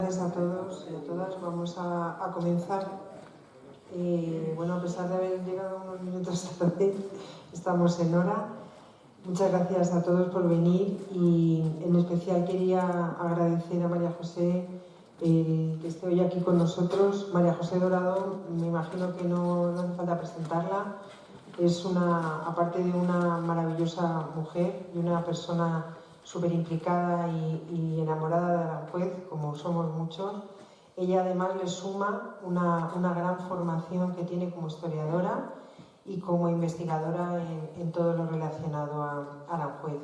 tardes a todos y a todas. Vamos a comenzar. Bueno, a pesar de haber llegado unos minutos tarde, estamos en hora. Muchas gracias a todos por venir y en especial quería agradecer a María José que esté hoy aquí con nosotros. María José Dorado, me imagino que no hace falta presentarla. Es aparte de una maravillosa mujer y una persona súper implicada y enamorada de Aranjuez, como somos muchos. Ella además le suma una gran formación que tiene como historiadora y como investigadora en todo lo relacionado a Aranjuez.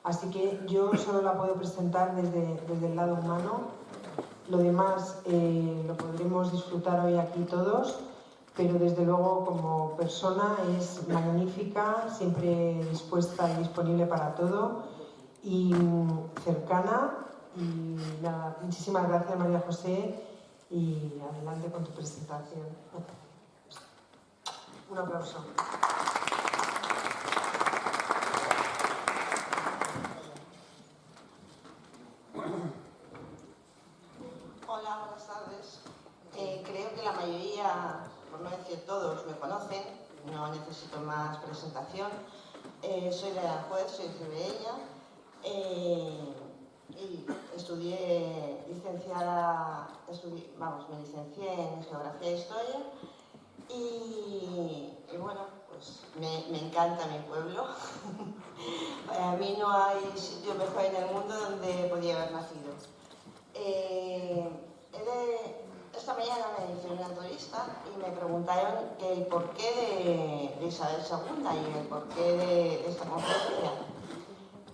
Así que yo solo la puedo presentar desde el lado humano. Lo demás lo podremos disfrutar hoy aquí todos, pero desde luego como persona es magnífica, siempre dispuesta y disponible para todo y cercana. Y nada, muchísimas gracias María José y adelante con tu presentación. Un aplauso. Hola, buenas tardes. Creo que la mayoría, por no decir todos, me conocen, no necesito más presentación. Soy de Aranjuez, soy cibereña y estudié me licencié en Geografía e Historia y bueno, pues me encanta mi pueblo. Para mí no hay sitio mejor en el mundo donde podía haber nacido. Esta mañana me hicieron una entrevista y me preguntaron que el porqué de Isabel II y el porqué de esta conferencia.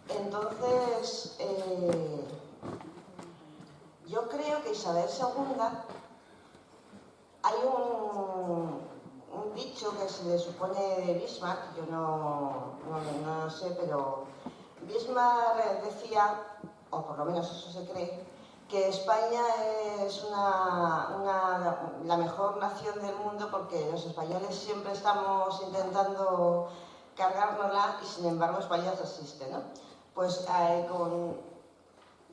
Entonces, yo creo que Isabel II, hay un dicho que se le supone de Bismarck, yo no lo sé, pero Bismarck decía, o por lo menos eso se cree, que España es la mejor nación del mundo porque los españoles siempre estamos intentando cargárnosla y sin embargo España resiste, ¿no? Pues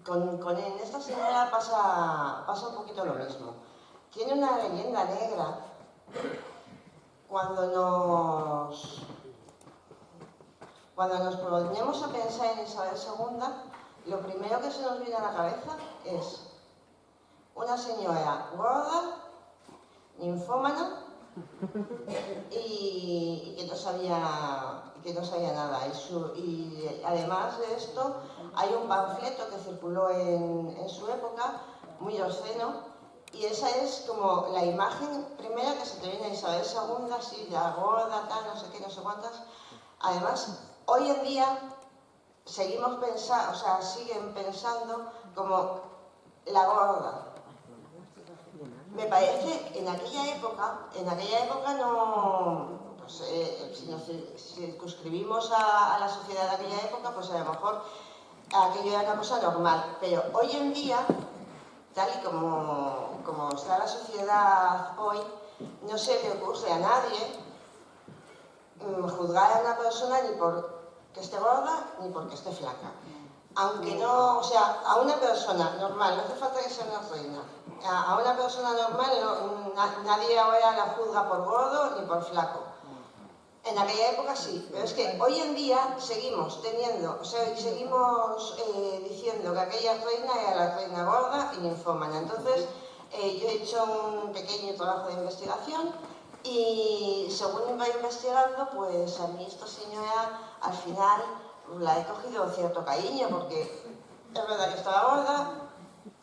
con esta señora pasa un poquito lo mismo. Tiene una leyenda negra cuando nos ponemos a pensar en Isabel II. Lo primero que se nos viene a la cabeza es una señora gorda, ninfómana y que no sabía nada. Y además de esto, hay un panfleto que circuló en su época, muy obsceno, y esa es como la imagen primera que se te viene de Isabel II, así, la gorda, tal, no sé qué, no sé cuántas. Además, hoy en día siguen pensando como la gorda. Me parece que en aquella época no, pues, si nos circunscribimos a la sociedad de aquella época, pues a lo mejor aquello era una cosa normal. Pero hoy en día, tal y como está la sociedad hoy, no se le ocurre a nadie juzgar a una persona ni porque esté gorda ni porque esté flaca. Aunque no, o sea, a una persona normal, no hace falta que sea una reina, a una persona normal nadie ahora la juzga por gordo ni por flaco. En aquella época sí, pero es que hoy en día seguimos diciendo que aquella reina era la reina gorda y ninfómana. Entonces, yo he hecho un pequeño trabajo de investigación y según iba investigando, pues a mí esta señora al final la he cogido cierto cariño porque es verdad que estaba gorda,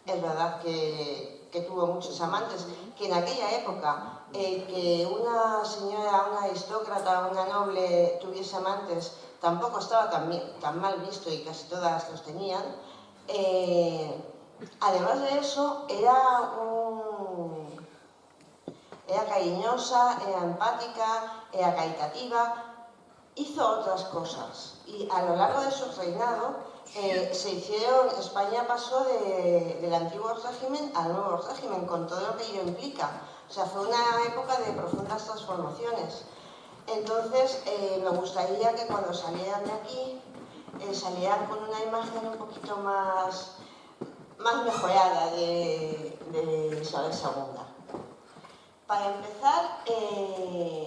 es verdad que tuvo muchos amantes, que en aquella época que una señora, una aristócrata, una noble tuviese amantes tampoco estaba tan mal visto y casi todas los tenían. Además de eso, era cariñosa, era empática, era caritativa, hizo otras cosas y a lo largo de su reinado España pasó del antiguo régimen al nuevo régimen con todo lo que ello implica. O sea, fue una época de profundas transformaciones. Entonces, me gustaría que cuando salieran de aquí salieran con una imagen un poquito más mejorada de Isabel II. Para empezar,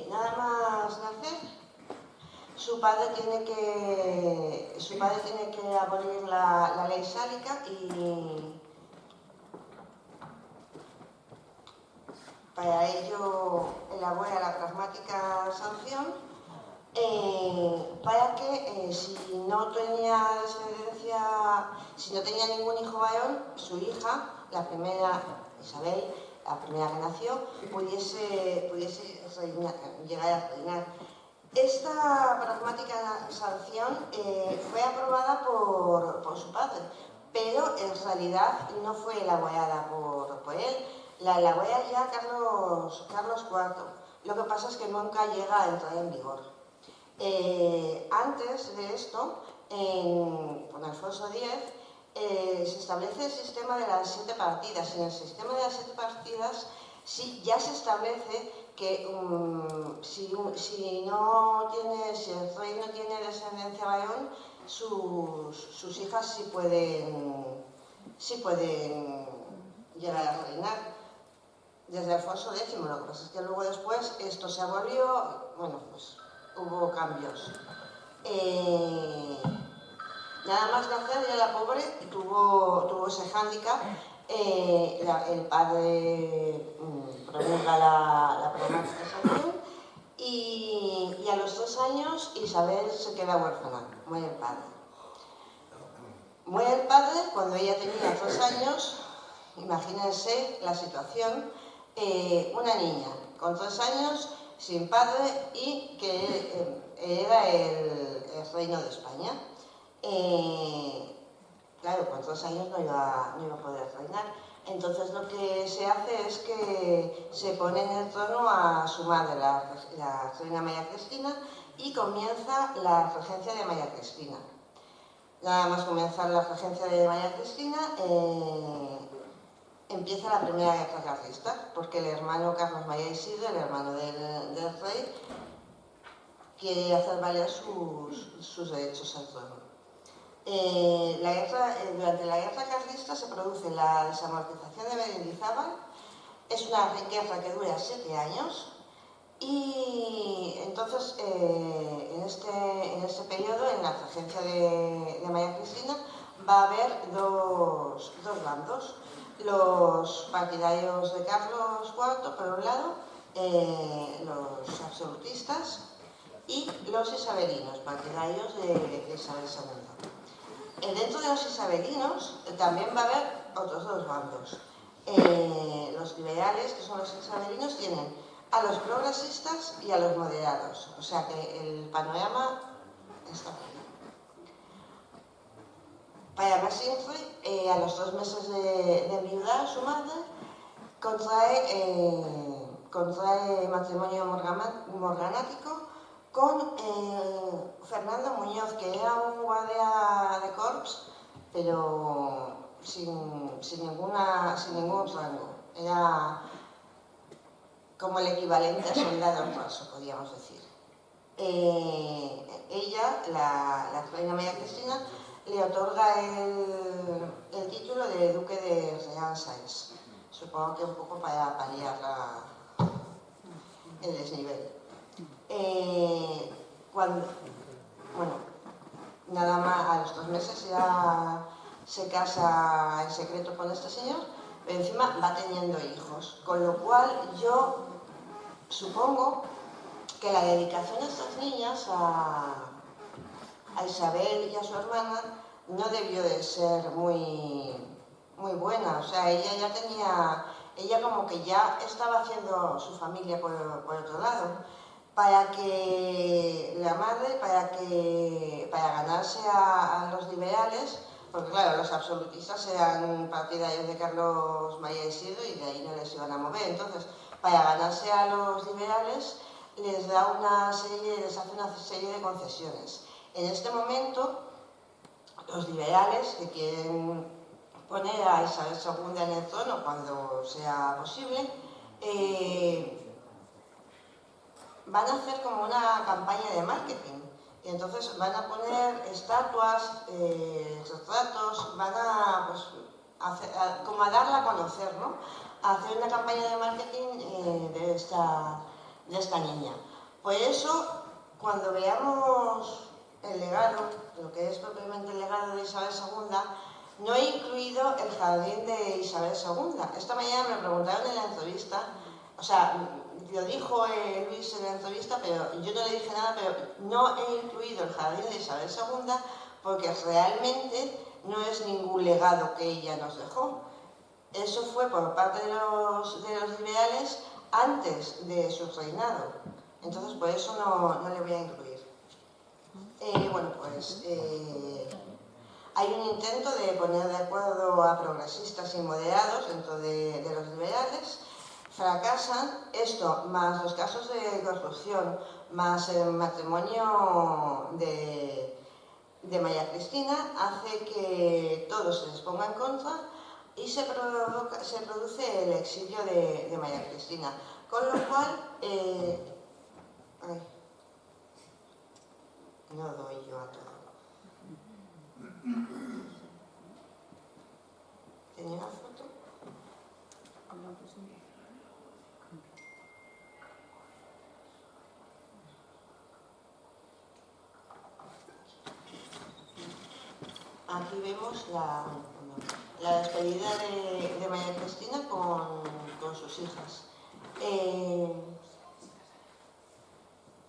nada más nacer, su padre tiene que abolir la ley sálica y para ello elabora la pragmática sanción para que si no tenía descendencia, si no tenía ningún hijo varón, su hija, la primera, Isabel, la primera que nació, pudiese llegar a reinar. Esta pragmática sanción fue aprobada por su padre, pero en realidad no fue elaborada por él. La elabora ya Carlos IV. Lo que pasa es que nunca llega a entrar en vigor. Antes de esto, con Alfonso X, se establece el sistema de las 7 partidas. En el sistema de las 7 partidas sí, ya se establece que si el rey no tiene descendencia varón, sus hijas sí pueden llegar a reinar. Desde Alfonso X, lo que pasa es que luego después esto se abolió, bueno, pues hubo cambios. Nada más nacer ya la pobre tuvo ese hándicap. El padre promulga la pragmática sanción y a los 3 años Isabel se queda huérfana, muere el padre. Muere el padre cuando ella tenía 3 años, imagínense la situación, una niña con 3 años, sin padre y que era el reino de España. Claro, con 3 años no iba a poder reinar. Entonces lo que se hace es que se pone en el trono a su madre, la reina María Cristina, y comienza la regencia de María Cristina. Nada más comenzar la regencia de María Cristina, empieza la primera guerra carlista, porque el hermano Carlos María Isidro, el hermano del rey, quiere hacer valer sus derechos al trono. Durante la guerra carlista se produce la desamortización de Mendizábal. Es una guerra que dura 7 años y entonces en este periodo, en la regencia de María Cristina, va a haber dos bandos. Los partidarios de Carlos IV, por un lado, los absolutistas, y los isabelinos, partidarios de Isabel II. Dentro de los isabelinos también va a haber otros 2 bandos. Los liberales, que son los isabelinos, tienen a los progresistas y a los moderados. O sea que el panorama está aquí. Para Masinri, a los 2 meses de enviudar, su madre contrae matrimonio morganático con Fernando Muñoz, que era un guardia de corps, pero sin ningún rango. Era como el equivalente a soldado raso, podríamos decir. Ella, la reina María Cristina, le otorga el título de duque de Orleans. Supongo que un poco para paliar el desnivel. Nada más a los 2 meses ya se casa en secreto con este señor, pero encima va teniendo hijos, con lo cual yo supongo que la dedicación de estas niñas a Isabel y a su hermana no debió de ser muy buena. O sea, ella como que ya estaba haciendo su familia por otro lado, para que la madre, para ganarse a los liberales, porque claro, los absolutistas eran partidarios de Carlos María Isidro y de ahí no les iban a mover. Entonces, para ganarse a los liberales, les hace una serie de concesiones. En este momento, los liberales, que quieren poner a Isabel II en el trono cuando sea posible, van a hacer como una campaña de marketing. Y entonces van a poner estatuas, retratos, van a como a darla a conocer, ¿no? A hacer una campaña de marketing de esta niña. Por eso, cuando veamos el legado, lo que es propiamente el legado de Isabel II, no he incluido el jardín de Isabel II. Esta mañana me preguntaron en la entrevista, o sea, lo dijo Luis en la entrevista, pero yo no le dije nada, pero no he incluido el jardín de Isabel II porque realmente no es ningún legado que ella nos dejó. Eso fue por parte de los liberales antes de su reinado. Entonces, por eso no le voy a incluir. Bueno, pues hay un intento de poner de acuerdo a progresistas y moderados dentro de los liberales. Fracasan esto, más los casos de corrupción, más el matrimonio de María Cristina, hace que todo se les ponga en contra y se produce el exilio de María Cristina. Con lo cual, no doy yo a todo. ¿Tenía una foto? Aquí vemos la despedida de María Cristina con sus hijas.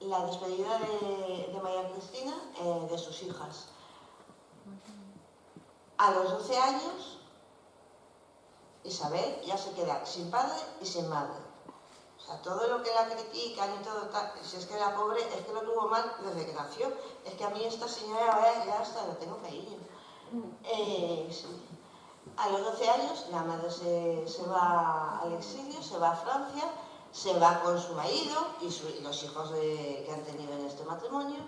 La despedida de María Cristina de sus hijas. A los 12 años, Isabel ya se queda sin padre y sin madre. O sea, todo lo que la critican y todo tal, si es que la pobre, es que lo tuvo mal desde que nació. Es que a mí esta señora ahora ya hasta la tengo cariño. Sí. A los 12 años la madre se va al exilio, se va a Francia, se va con su marido y los hijos que han tenido en este matrimonio,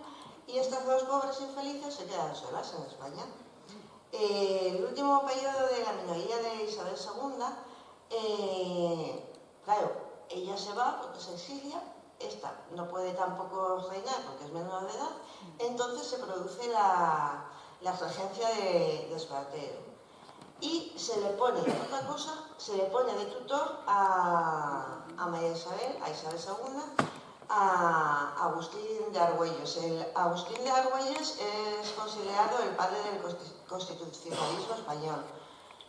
y estas dos pobres infelices se quedan solas en España. El último periodo de la minoría de Isabel II, claro, ella se va porque se exilia, esta no puede tampoco reinar porque es menor de edad, entonces se produce la regencia de Espartero. Y se le pone, otra cosa, se le pone de tutor a María Isabel, a Isabel II, a Agustín de Argüelles. Agustín de Argüelles es considerado el padre del constitucionalismo español.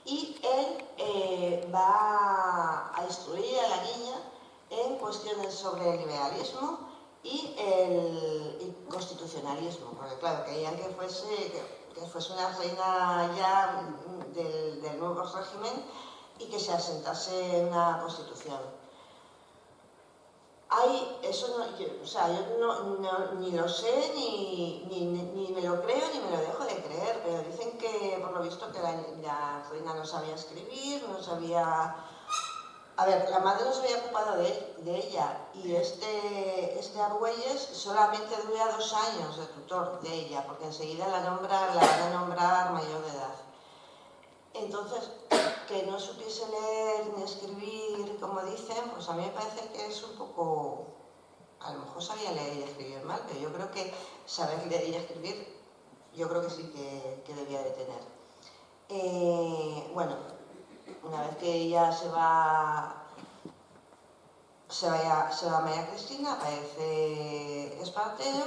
Y él va a instruir a la niña en cuestiones sobre el liberalismo y el constitucionalismo, porque claro, querían que fuese una reina ya del nuevo régimen y que se asentase en una constitución. Eso no, yo ni lo sé, ni me lo creo, ni me lo dejo de creer, pero dicen que por lo visto que la reina no sabía escribir, no sabía... A ver, la madre no se había ocupado de ella, y este Argüelles solamente dura 2 años de tutor de ella, porque enseguida la van a nombrar mayor de edad. Entonces, que no supiese leer ni escribir, como dicen, pues a mí me parece que es un poco... A lo mejor sabía leer y escribir mal, pero yo creo que saber leer y escribir, yo creo que sí que debía de tener. Bueno, una vez que ella se va María Cristina, aparece Espartero,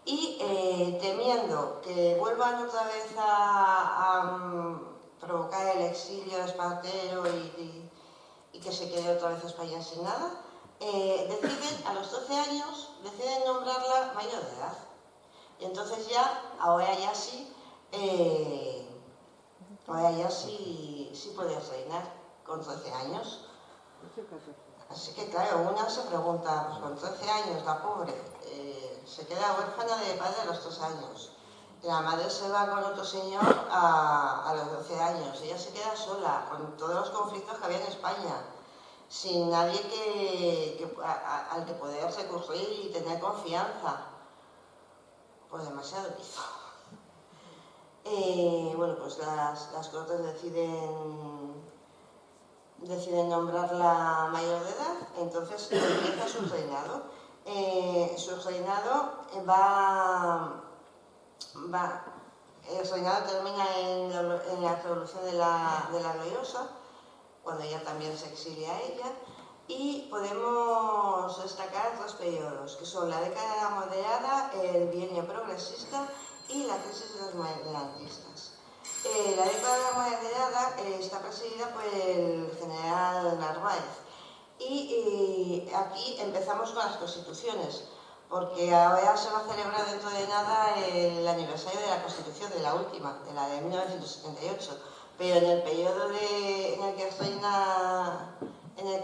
y temiendo que vuelvan otra vez a provocar el exilio de Espartero y que se quede otra vez España sin nada, deciden, a los 12 años, deciden nombrarla mayor de edad. Y entonces ahora ya sí puede reinar con 13 años. Así que claro, una se pregunta, pues con 13 años la pobre se queda huérfana de padre a los 3 años. La madre se va con otro señor a los 12 años. Ella se queda sola, con todos los conflictos que había en España, sin nadie al que poder recurrir y tener confianza. Pues demasiado hizo. Bueno, pues las Cortes deciden nombrarla mayor de edad, entonces empieza su reinado. Su reinado va el reinado termina en la Revolución de la Gloriosa, cuando ella también se exilia ella, y podemos destacar dos periodos, que son la década moderada, el bienio progresista y la crisis de los modernistas. La década moderada está presidida por el general Narváez, y aquí empezamos con las constituciones, porque ahora se va a celebrar dentro de nada el aniversario de la Constitución, de la última, de la de 1978, pero en el periodo en el que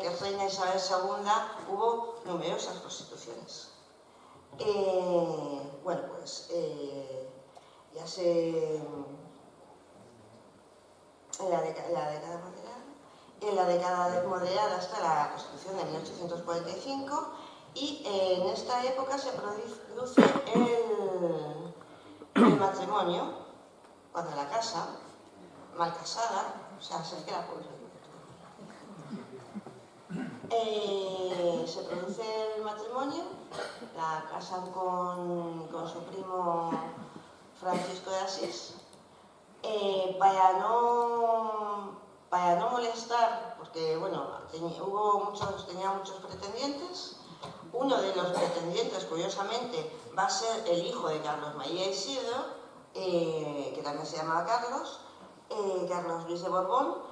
reina Isabel II hubo numerosas constituciones. Bueno, pues ya se... En la década moderada está la Constitución de 1845 y en esta época se produce el matrimonio, cuando la casa, mal casada, o sea, se queda pobre. Se produce el matrimonio, la casan con su primo Francisco de Asís, para no molestar, porque bueno, tenía muchos pretendientes. Uno de los pretendientes, curiosamente, va a ser el hijo de Carlos María Isidro, que también se llamaba Carlos Luis de Borbón,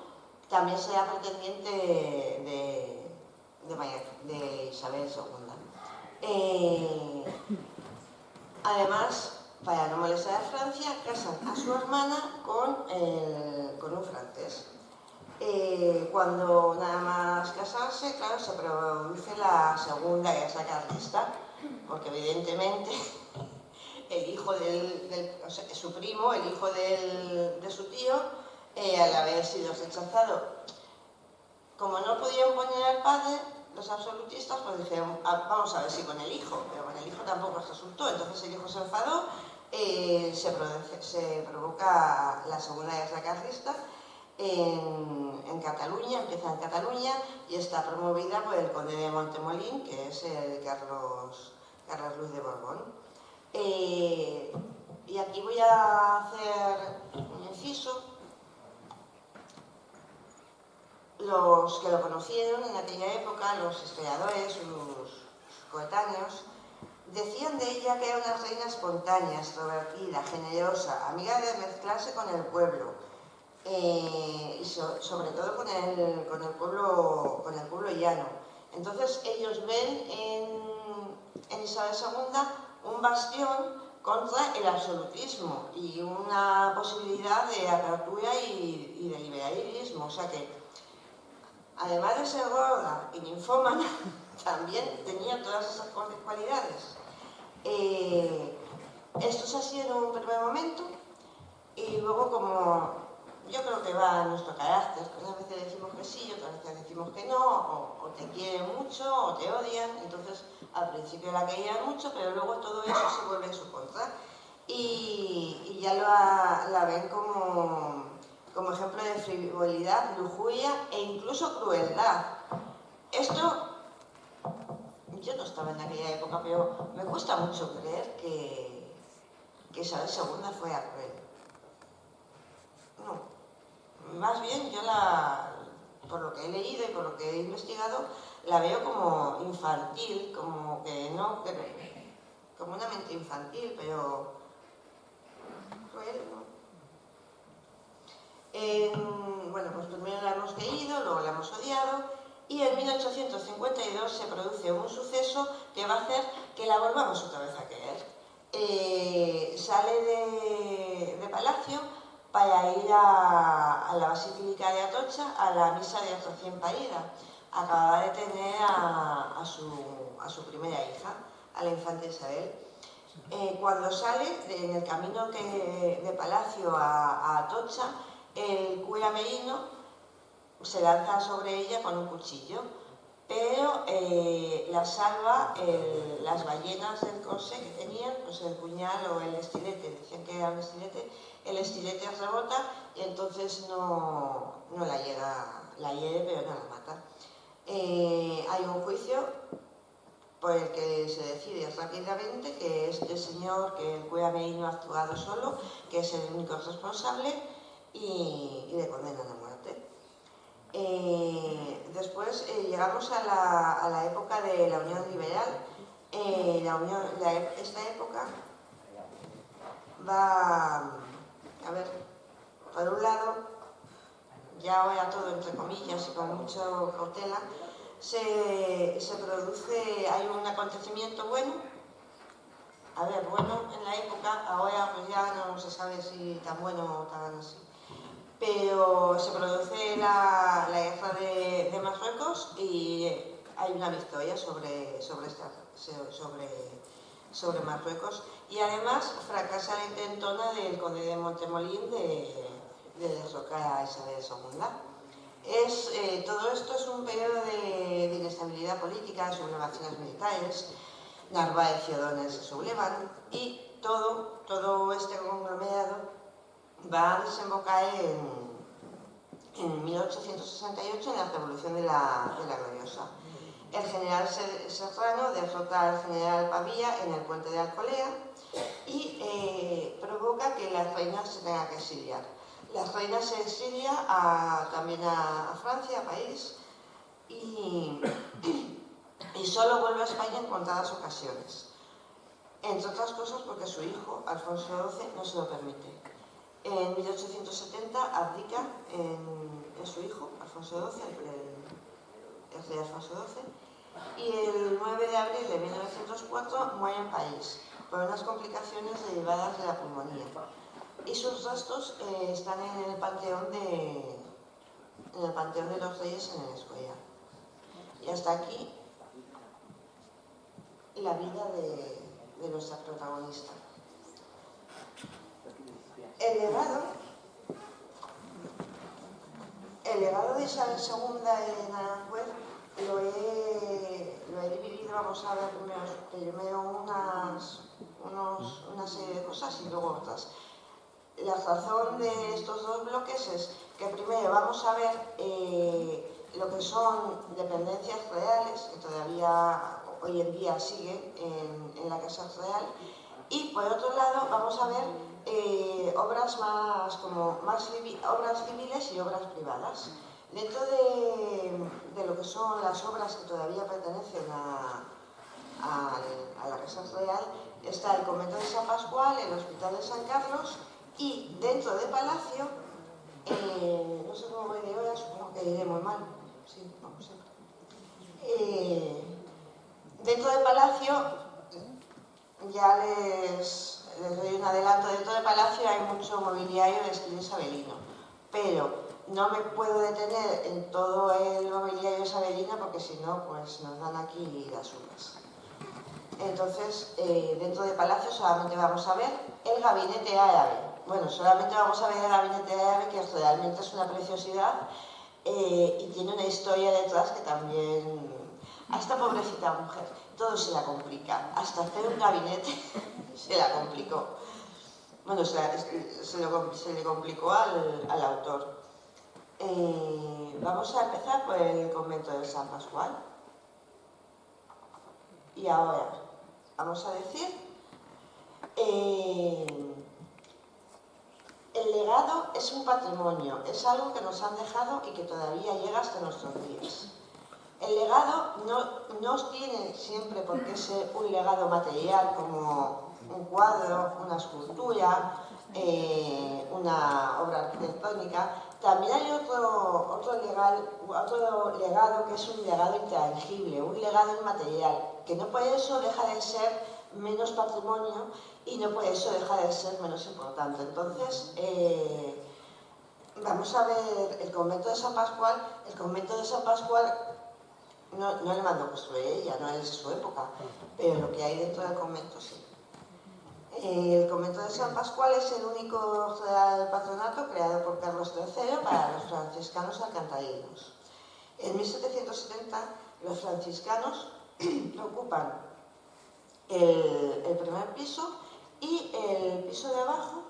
también será pretendiente de Isabel II. Además, para no molestar a Francia, casan a su hermana con un francés. Cuando nada más casarse, claro, se produce la Segunda Guerra Carlista, porque evidentemente el hijo o sea, su primo, el hijo de su tío, al haber sido rechazado, como no podían poner al padre, los absolutistas pues dijeron, vamos a ver si con el hijo, pero con el hijo tampoco resultó. Entonces el hijo se enfadó, se provoca la Segunda Guerra Carlista en Cataluña, empieza en Cataluña y está promovida por el conde de Montemolín, que es el Carlos Luis de Borbón. Y aquí voy a hacer un inciso. Los que lo conocieron en aquella época, los historiadores, sus coetáneos, decían de ella que era una reina espontánea, extrovertida, generosa, amiga de mezclarse con el pueblo, y sobre todo con el pueblo llano. Entonces ellos ven en Isabel II un bastión contra el absolutismo y una posibilidad de apertura y de liberalismo. O sea que, además de ser gorda y ninfómana, también tenía todas esas cualidades. Esto es así en un primer momento, y luego, como yo creo que va a nuestro carácter, unas veces decimos que sí, otras veces decimos que no, o te quieren mucho o te odian. Entonces al principio la querían mucho, pero luego todo eso se vuelve en su contra y ya la ven como ejemplo de frivolidad, lujuria e incluso crueldad. Esto, yo no estaba en aquella época, pero me cuesta mucho creer que Isabel II fuera cruel. No, más bien yo por lo que he leído y por lo que he investigado, la veo como infantil, como que no, como una mente infantil, pero cruel, ¿no? Bueno, pues primero la hemos querido, luego la hemos odiado, y en 1852 se produce un suceso que va a hacer que la volvamos otra vez a querer. Sale de Palacio para ir a la Basílica de Atocha, a la misa de recién parida. Acababa de tener a su primera hija, a la infanta Isabel. Cuando sale, en el camino de Palacio a Atocha, el cura Merino se lanza sobre ella con un cuchillo, pero la salva las ballenas del corsé que tenían, pues el puñal o el estilete, decían que era un estilete, el estilete rebota y entonces no la hiere, pero no la mata. Hay un juicio por el que se decide rápidamente que este señor, que el cura Merino ha actuado solo, que es el único responsable, y le condenan a muerte. Después llegamos a la época de la Unión Liberal. Esta época va, a ver, por un lado, ya ahora todo entre comillas y con mucha cautela, se produce, hay un acontecimiento bueno, bueno en la época, ahora pues ya no se sabe si tan bueno o tan así, pero se produce la guerra de Marruecos y hay una victoria sobre Marruecos, y además fracasa la intentona del conde de Montemolín de derrocar a Isabel II. Todo esto es un periodo de inestabilidad política, sublevaciones militares, Narváez y O'Donnell se sublevan, y todo este conglomerado va a desembocar en 1868 en la Revolución de la Gloriosa. El general Serrano derrota al general Pavía en el puente de Alcolea y provoca que la reina se tenga que exiliar. La reina se exilia también a Francia, a París, y solo vuelve a España en contadas ocasiones. Entre otras cosas porque su hijo, Alfonso XII, no se lo permite. En 1870 abdica en su hijo, Alfonso XII, el rey Alfonso XII, y el 9 de abril de 1904 muere en París por unas complicaciones derivadas de la pulmonía. Y sus restos están en el Panteón de los Reyes en el Escorial. Y hasta aquí la vida de nuestra protagonista. El legado de Isabel II en Aranjuez lo he dividido, vamos a ver primero una serie de cosas y luego otras. La razón de estos dos bloques es que primero vamos a ver lo que son dependencias reales, que todavía hoy en día siguen en la Casa Real, y por otro lado vamos a ver obras obras civiles y obras privadas. Dentro de lo que son las obras que todavía pertenecen a la Casa Real está el Convento de San Pascual, el Hospital de San Carlos, y dentro de Palacio, no sé cómo voy de hora, supongo que iré muy mal. Sí, vamos a ver. Dentro de Palacio, ya les doy un adelanto, dentro de Palacio hay mucho mobiliario de estilo isabelino, pero no me puedo detener en todo el mobiliario isabelino porque si no, pues nos dan aquí las uvas. Entonces, dentro de Palacio solamente vamos a ver el gabinete árabe. Bueno, solamente vamos a ver el gabinete árabe, que realmente es una preciosidad y tiene una historia detrás que también... A esta pobrecita mujer todo se la complica. Hasta hacer un gabinete se la complicó. Bueno, se le complicó al autor. Vamos a empezar por el convento de San Pascual. Y ahora vamos a decir, el legado es un patrimonio, es algo que nos han dejado y que todavía llega hasta nuestros días. El legado no tiene siempre por qué ser un legado material como un cuadro, una escultura, una obra arquitectónica. También hay otro legado que es un legado intangible, un legado inmaterial, que no por eso deja de ser menos patrimonio y no por eso deja de ser menos importante. Entonces, vamos a ver el convento de San Pascual. El convento de San Pascual no le mandó construir ella, no es su época, pero lo que hay dentro del convento sí. El convento de San Pascual es el único real patronato creado por Carlos III para los franciscanos alcantarinos. En 1770 los franciscanos ocupan el primer piso y el piso de abajo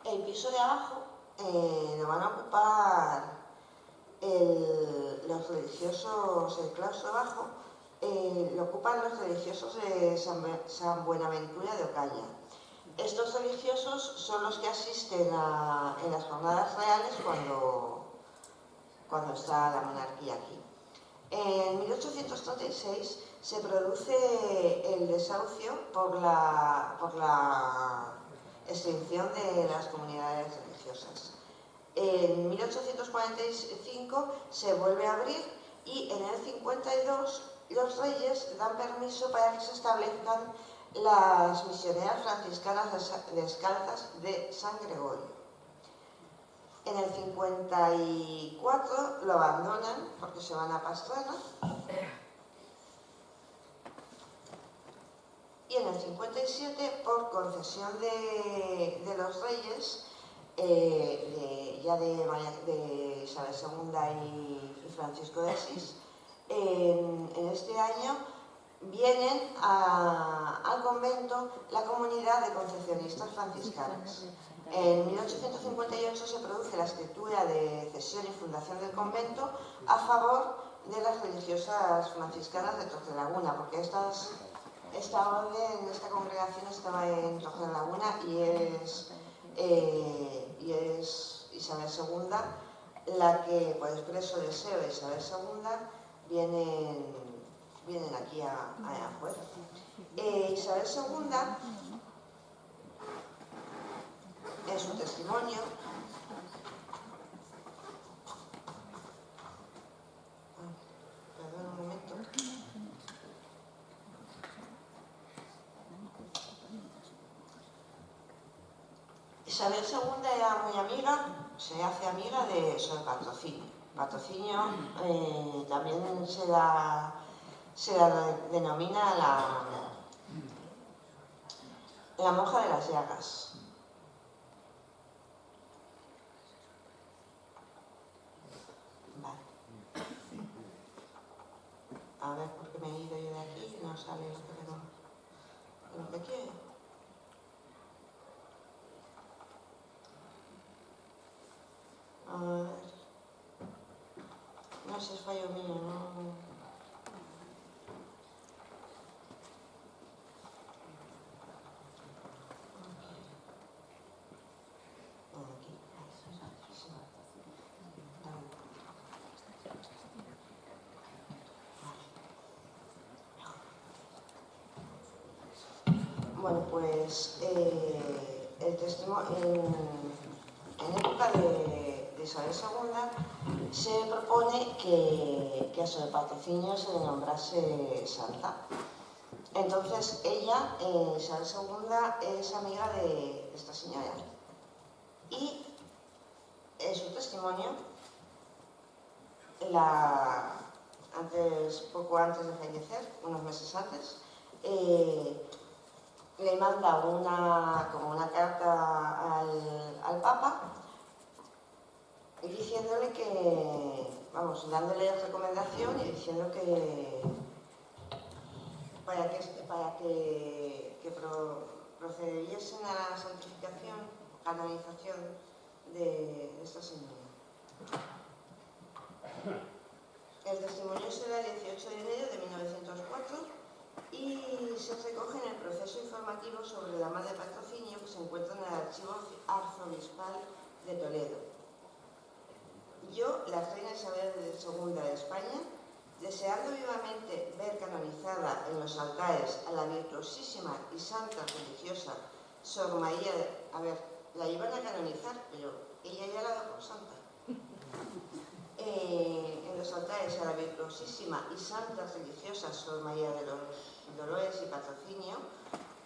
el piso de abajo lo van a ocupar los religiosos, el claustro bajo, lo ocupan los religiosos de San Buenaventura de Ocaña. Estos religiosos son los que asisten en las jornadas reales cuando está la monarquía aquí. En 1836 se produce el desahucio por la extinción de las comunidades religiosas. En 1845 se vuelve a abrir y en el 52 los reyes dan permiso para que se establezcan las misioneras franciscanas descalzas de San Gregorio. En el 54 lo abandonan porque se van a Pastrana. Y en el 57, por concesión de los reyes, de Isabel II y Francisco de Asís, en este año vienen al convento la comunidad de concepcionistas franciscanas. En 1858 se produce la escritura de cesión y fundación del convento a favor de las religiosas franciscanas de Torrelaguna, porque esta orden, esta congregación estaba en Torrelaguna y es Isabel II la que, por expreso deseo de Isabel II, vienen aquí a juez. Isabel II, en su testimonio, perdón un momento. Isabel II era muy amiga, se hace amiga de Sor Patrocinio. Patrocinio también se la denomina la monja de las llagas. Vale. A ver, porque me he ido yo de aquí y no sale lo que quiero. A ver. No sé, es fallo mío, no. Bueno, pues el testimonio en época de Isabel II se propone que a Sor Patrocinio se le nombrase santa. Entonces ella, Isabel II, es amiga de esta señora y en su testimonio, poco antes de fallecer, unos meses antes, le manda una carta al Papa diciéndole dándole recomendación y diciendo que para que procediesen a la santificación, canonización de esta señora. El testimonio será el 18 de enero de 1904 y se recoge en el proceso informativo sobre la madre Patrocinio que se encuentra en el archivo arzobispal de Toledo. Yo, la reina Isabel II de España, deseando vivamente ver canonizada en los altares a la virtuosísima y santa religiosa Sor María, la iban a canonizar, pero ella ya la da por santa. En los altares a la virtuosísima y santa religiosa Sor María de los Dolores y Patrocinio,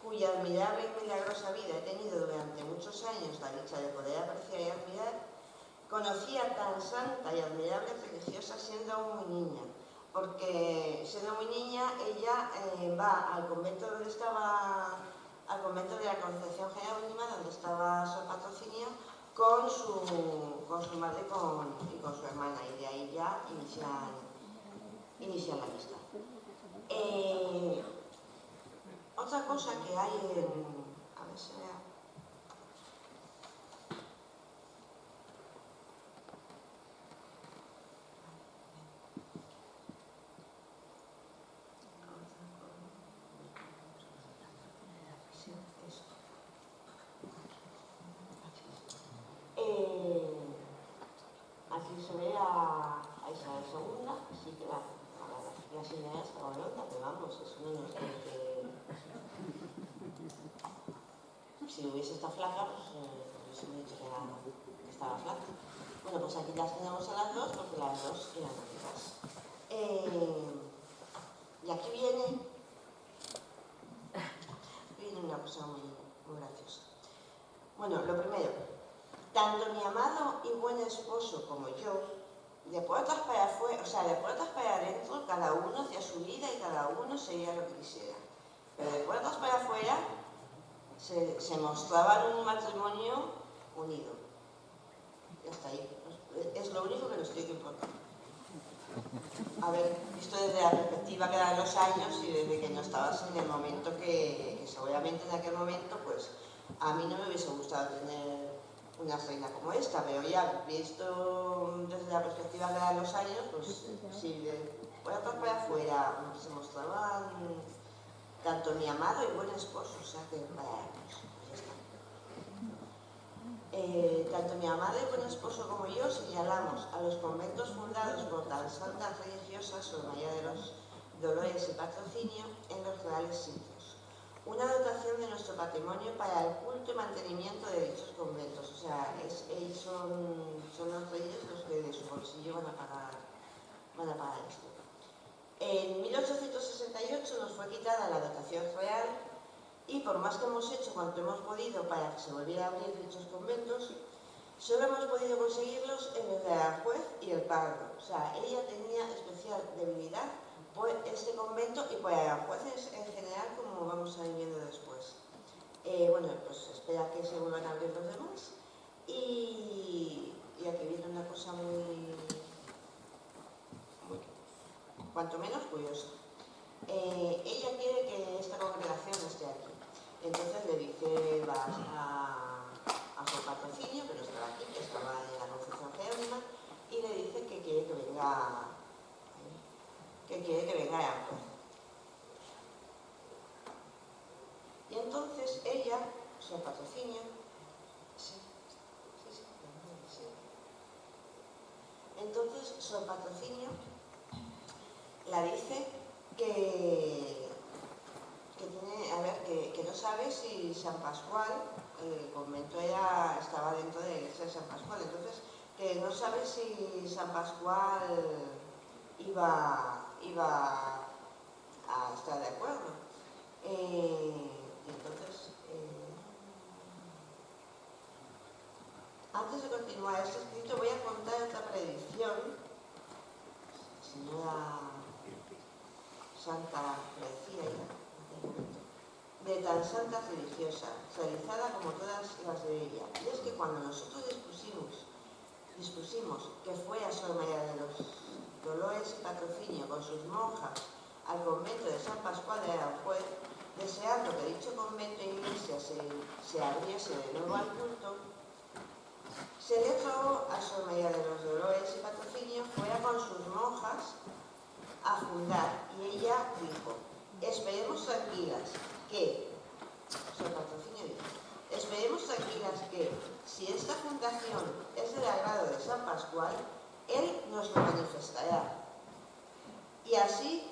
cuya admirable y milagrosa vida he tenido durante muchos años la dicha de poder apreciar y admirar, conocía tan santa y admirable religiosa siendo aún muy niña, porque siendo muy niña ella va al convento de la Concepción Jerónima, donde estaba Sor Patrocinio, con su madre y con su hermana, y de ahí ya inician la amistad. Otra cosa que hay La señora estaba blonda, pero vamos, eso no nos tiene que... Si hubiese estado flaca, pues hubiese dicho que estaba flaca. Bueno, pues aquí las tenemos a las dos porque las dos eran amigas. Y aquí viene una cosa muy graciosa. Bueno, lo primero, tanto mi amado y buen esposo como yo, de puertas para afuera, o sea, de puertas para adentro, cada uno hacía su vida y cada uno seguía lo que quisiera. Pero de puertas para afuera se mostraba un matrimonio unido. Y hasta ahí. Es lo único que nos tiene que importar. A ver, visto desde la perspectiva que dan los años y desde que no estabas en el momento que seguramente en aquel momento, pues a mí no me hubiese gustado tener una reina como esta, pero ya visto desde la perspectiva que dan los años, pues si de puertas para afuera se mostraban tanto mi amado y buen esposo, o sea que pues ya está. Tanto mi amado y buen esposo como yo señalamos a los conventos fundados por tan santas religiosas, Sor María de los Dolores y Patrocinio, en los reales sitios. Una dotación de nuestro patrimonio para el culto y mantenimiento de dichos conventos. O sea, ellos son los reyes los que de su bolsillo van a pagar esto. En 1868 nos fue quitada la dotación real y por más que hemos hecho cuanto hemos podido para que se volviera a abrir dichos conventos, solo hemos podido conseguirlos en el de Aranjuez y el Pardo. O sea, ella tenía especial debilidad por este convento y por Aranjuez en general, como vamos a ir viendo después. Bueno, pues espera que se vuelvan a abrir los demás. Y aquí viene una cosa muy cuanto menos curiosa. Ella quiere que esta congregación esté aquí. Entonces le dice, vas a su patrocinio, que no estaba aquí, que estaba en la Concepción Jerónima, y le dice que quiere que venga a Aranjuez. Y entonces ella, su patrocinio, entonces su patrocinio la dice que no sabe si San Pascual, el convento estaba dentro de la iglesia de San Pascual, entonces que no sabe si San Pascual iba a estar de acuerdo. Entonces, antes de continuar este escrito voy a contar otra predicción, señora Santa predecía ya, de tan santa religiosa, realizada como todas las de ella. Y es que cuando nosotros dispusimos que fuera Sor María de los Dolores y Patrocinio con sus monjas al convento de San Pascual de Aranjuez, deseando que dicho convento e iglesia se abriese de nuevo al culto, se le rogó a Sor María de los Dolores y Patrocinio fuera con sus monjas a fundar, y ella dijo, esperemos tranquilas que, Sor Patrocinio dijo, esperemos tranquilas que, si esta fundación es del agrado de San Pascual, él nos lo manifestará. Y así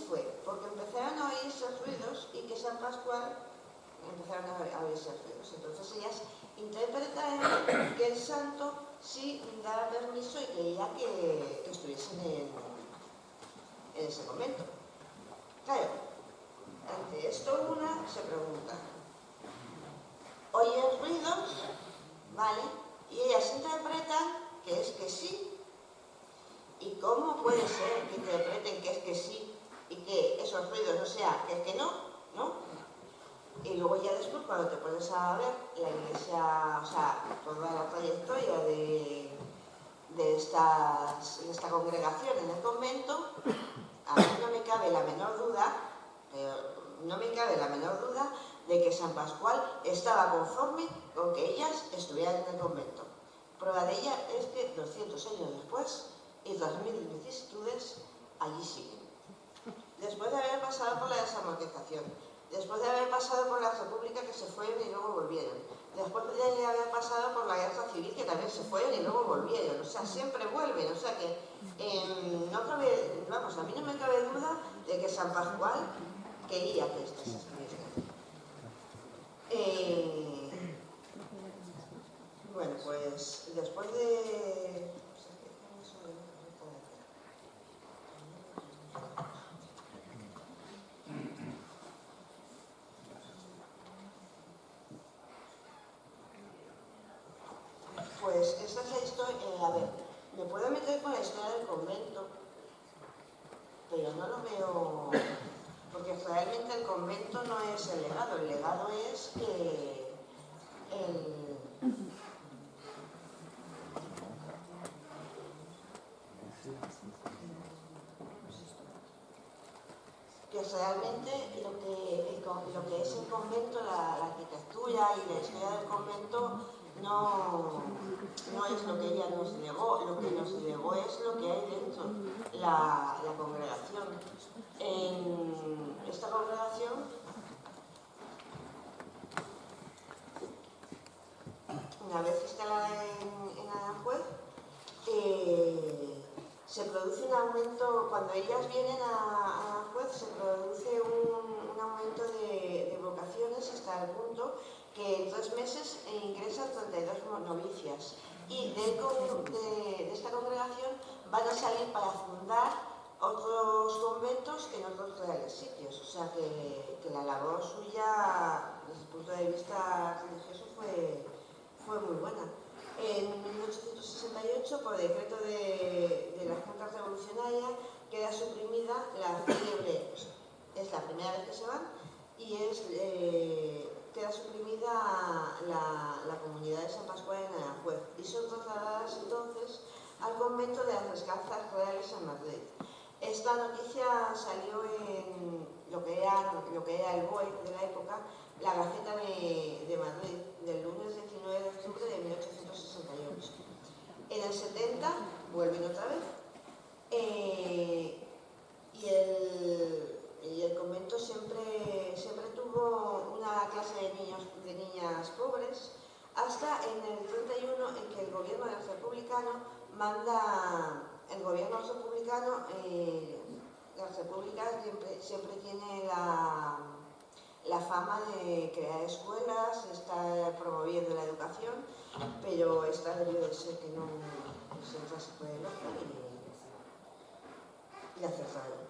fue, porque empezaron a oírse ruidos y que San Pascual empezaron a oírse ruidos. Entonces ellas interpretaron que el santo sí daba permiso y quería que estuviesen en ese convento. Claro, ante esto una se pregunta, oyen ruidos, ¿vale? Y ellas interpretan que es que sí. ¿Y cómo puede ser que interpreten que es que sí y que esos ruidos no sea que es que no? ¿No? Y luego ya después cuando te pones a ver la iglesia, o sea, toda la trayectoria de esta congregación en el convento, a mí no me cabe la menor duda, de que San Pascual estaba conforme con que ellas estuvieran en el convento. Prueba de ella es que 200 años después y 2000 vicisitudes allí siguen. Después de haber pasado por la desamortización, después de haber pasado por la república que se fueron y luego volvieron, después de haber pasado por la guerra civil, Civil que también se fueron y luego volvieron, o sea, siempre vuelven, o sea que no cabe, vamos, a mí no me cabe duda de que San Pascual quería que esto se hiciera. Bueno, pues después de... Pues esa es la historia, a ver, me puedo meter con la historia del convento, pero no lo veo, porque realmente el convento no es el legado es que realmente lo que es el convento, la arquitectura y la historia del convento no es lo que ella nos legó, lo que nos legó es lo que hay dentro, la congregación. En esta congregación, una vez instalada en Aranjuez, se produce un aumento, cuando ellas vienen a Aranjuez, se produce un aumento de vocaciones hasta el punto que en 3 meses ingresan 32 novicias. Y de esta congregación van a salir para fundar otros conventos en otros reales sitios. O sea que la labor suya, desde el punto de vista religioso, fue muy buena. En 1868, por decreto de la Junta Revolucionaria, queda suprimida la célebre, es la primera vez que se van, y queda suprimida la comunidad de San Pascual en Aranjuez, y son trasladadas entonces al convento de las Descalzas Reales en Madrid. Esta noticia salió en lo que era el BOE de la época, la Gaceta de Madrid, del lunes 19 de octubre de 1868. En el 70 vuelven otra vez y el convento siempre tuvo una clase de niñas pobres, hasta en el 31 en que el gobierno republicano la república siempre tiene la fama de crear escuelas, estar promoviendo la educación, pero esta debió de ser que no se entrase por el ojo y la cerraron.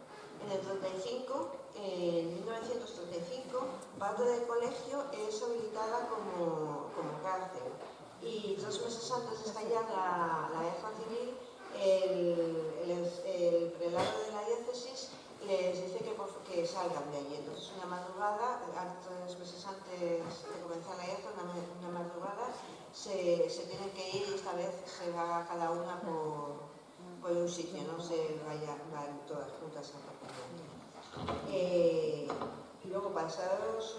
En el 35, en 1935, parte del colegio es habilitada como cárcel, y 3 meses antes de estallar la guerra civil, el prelado de la diócesis les dice que salgan de allí. Entonces, una madrugada, 3 meses antes de comenzar la guerra, una madrugada, se tienen que ir, y esta vez se va cada una por un sitio, no se van todas juntas a la y luego, pasados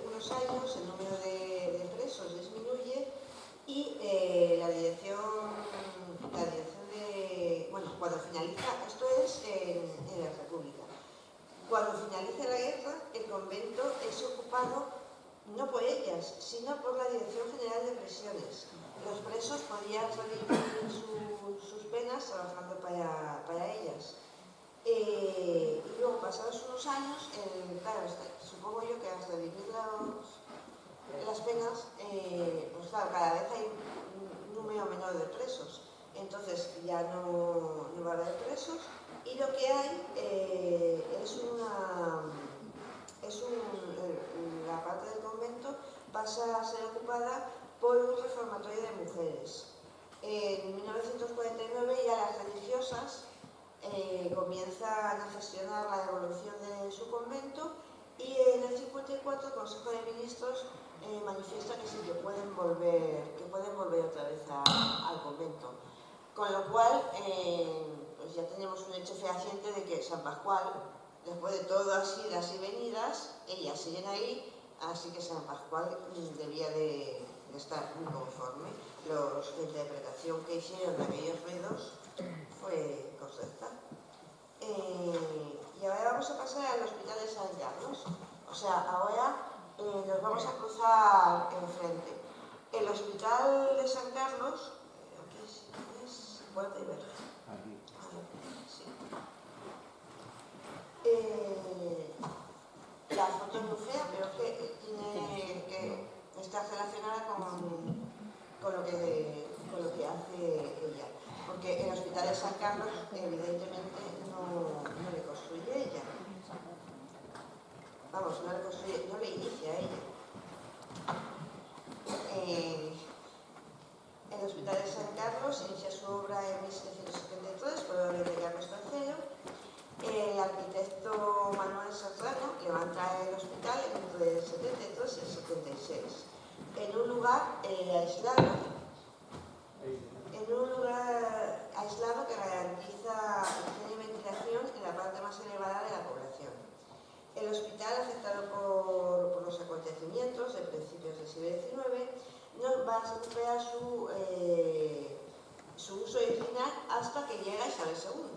unos años, el número de presos disminuye y la dirección de... Bueno, cuando finaliza, esto es en la República, cuando finaliza la guerra, el convento es ocupado no por ellas, sino por la Dirección General de Prisiones. Los presos podían redimir sus penas trabajando para ellas. Y luego, pasados unos años, claro, supongo yo que al redimir las penas, pues claro, cada vez hay un número menor de presos. Entonces ya no va a haber presos, y lo que hay la parte del convento pasa a ser ocupada por un reformatorio de mujeres. En 1949 ya las religiosas comienzan a gestionar la devolución de su convento, y en el 54 el Consejo de Ministros manifiesta que sí, que pueden volver otra vez al convento. Con lo cual, pues ya tenemos un hecho fehaciente de que San Pascual, después de todas idas y venidas, ellas siguen ahí, así que San Pascual debía de estar muy conforme. La interpretación que hicieron de aquellos ruidos fue correcta. Y ahora vamos a pasar al Hospital de San Carlos. O sea, ahora nos vamos a cruzar enfrente. El Hospital Hospital de San Carlos, aquí es Puerta y Verja. Sí. La foto es muy fea, pero está relacionada con lo que hace ella. Porque el Hospital de San Carlos, evidentemente, no le construye ella. Vamos, no le inicia ella. El Hospital de San Carlos inicia su obra en 1773 por orden de Carlos III. El arquitecto Manuel Serrano levanta el hospital entre el 73 y el 76, en un lugar aislado que garantiza higiene y ventilación en la parte más elevada de la población. El hospital, afectado por los acontecimientos de principios del siglo XIX, no va a recuperar su uso original hasta que llega Isabel II.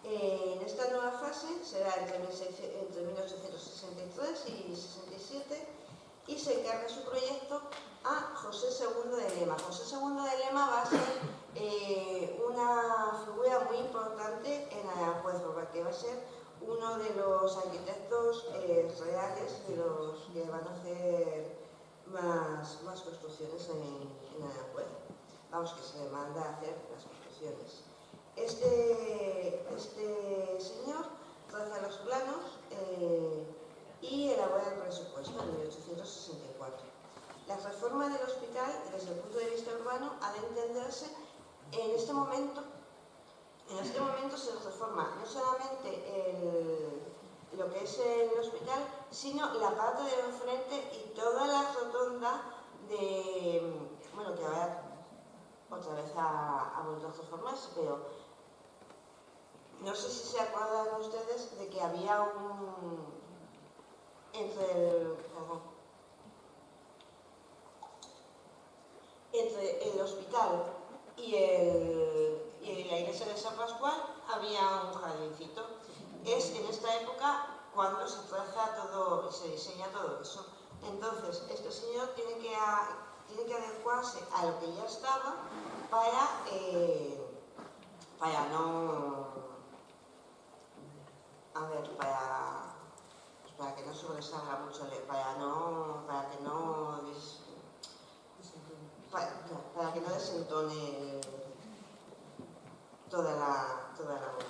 En esta nueva fase será entre 1863 y 67 y se encarga su proyecto a José II de Lema. José II de Lema va a ser una figura muy importante en Aranjuez, porque va a ser uno de los arquitectos reales de los que van a hacer más construcciones en Aranjuez. Vamos, que se le manda a hacer las construcciones. Este señor traza los planos y elabora el presupuesto en 1864. La reforma del hospital, desde el punto de vista urbano, ha de entenderse en este momento. En este momento se reforma no solamente lo que es el hospital, sino la parte de enfrente y toda la rotonda bueno, que ahora otra vez ha vuelto a reformarse, pero no sé si se acuerdan ustedes de que había entre el hospital y la iglesia de San Pascual había un jardincito. Es en esta época cuando se traza todo, se diseña todo eso. Entonces, este señor tiene que adecuarse a lo que ya estaba para que no sobresalga mucho, para que no desentone toda la voz.